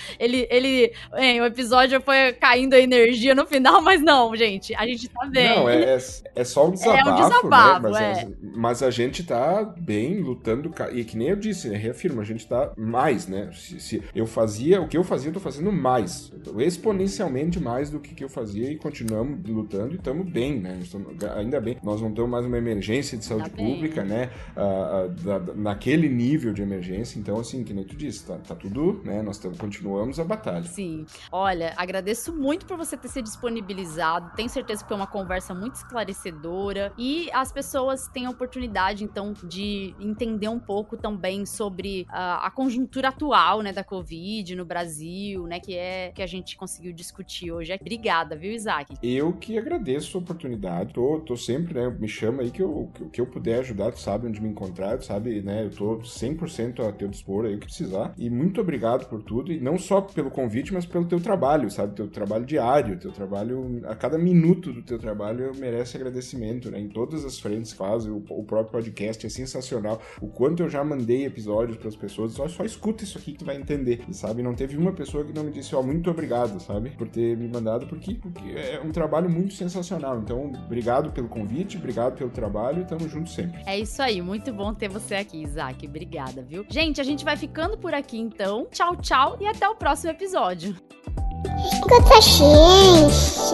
O episódio foi caindo a energia no final, mas não, gente, a gente tá bem. Não, é só um desabafo, um desabafo, né? Mas a gente tá bem lutando, e que nem eu disse, reafirmo, a gente tá mais, né? né? Se eu fazia, o que eu fazia, eu tô fazendo mais. Exponencialmente mais do que eu fazia e continuamos lutando e estamos bem, né? Ainda bem, nós não temos mais uma emergência de saúde pública, né? Naquele nível de emergência, então, assim, que nem tu disse, tá tudo, né? Nós continuamos a batalha. Sim. Olha, agradeço muito por você ter se disponibilizado, tenho certeza que foi uma conversa muito esclarecedora e as pessoas têm a oportunidade, então, de entender um pouco também sobre a conjuntura atual, né, da Covid no Brasil, né, que a gente conseguiu discutir hoje. Obrigada, viu, Isaac? Eu que agradeço a oportunidade, tô sempre, né, me chama aí que eu puder ajudar, tu sabe onde me encontrar, tu sabe, né, eu tô 100% a teu dispor aí o que precisar, e muito obrigado por tudo, e não só pelo convite, mas pelo teu trabalho, sabe, teu trabalho diário, teu trabalho, a cada minuto do teu trabalho merece agradecimento, né, em todas as frentes que faz, o próprio podcast é sensacional, o quanto eu já mandei episódios para as pessoas, só escuta isso aqui que tu vai entender, e sabe, não teve uma pessoa que não me disse, muito obrigado, sabe, por ter me mandado, porque é um trabalho muito sensacional, então obrigado pelo convite, obrigado pelo trabalho e tamo junto sempre. É isso aí, muito bom ter você aqui, Isaac, obrigada, viu? Gente, a gente vai ficando por aqui então, tchau, tchau e até o próximo episódio. Escuta a ciência.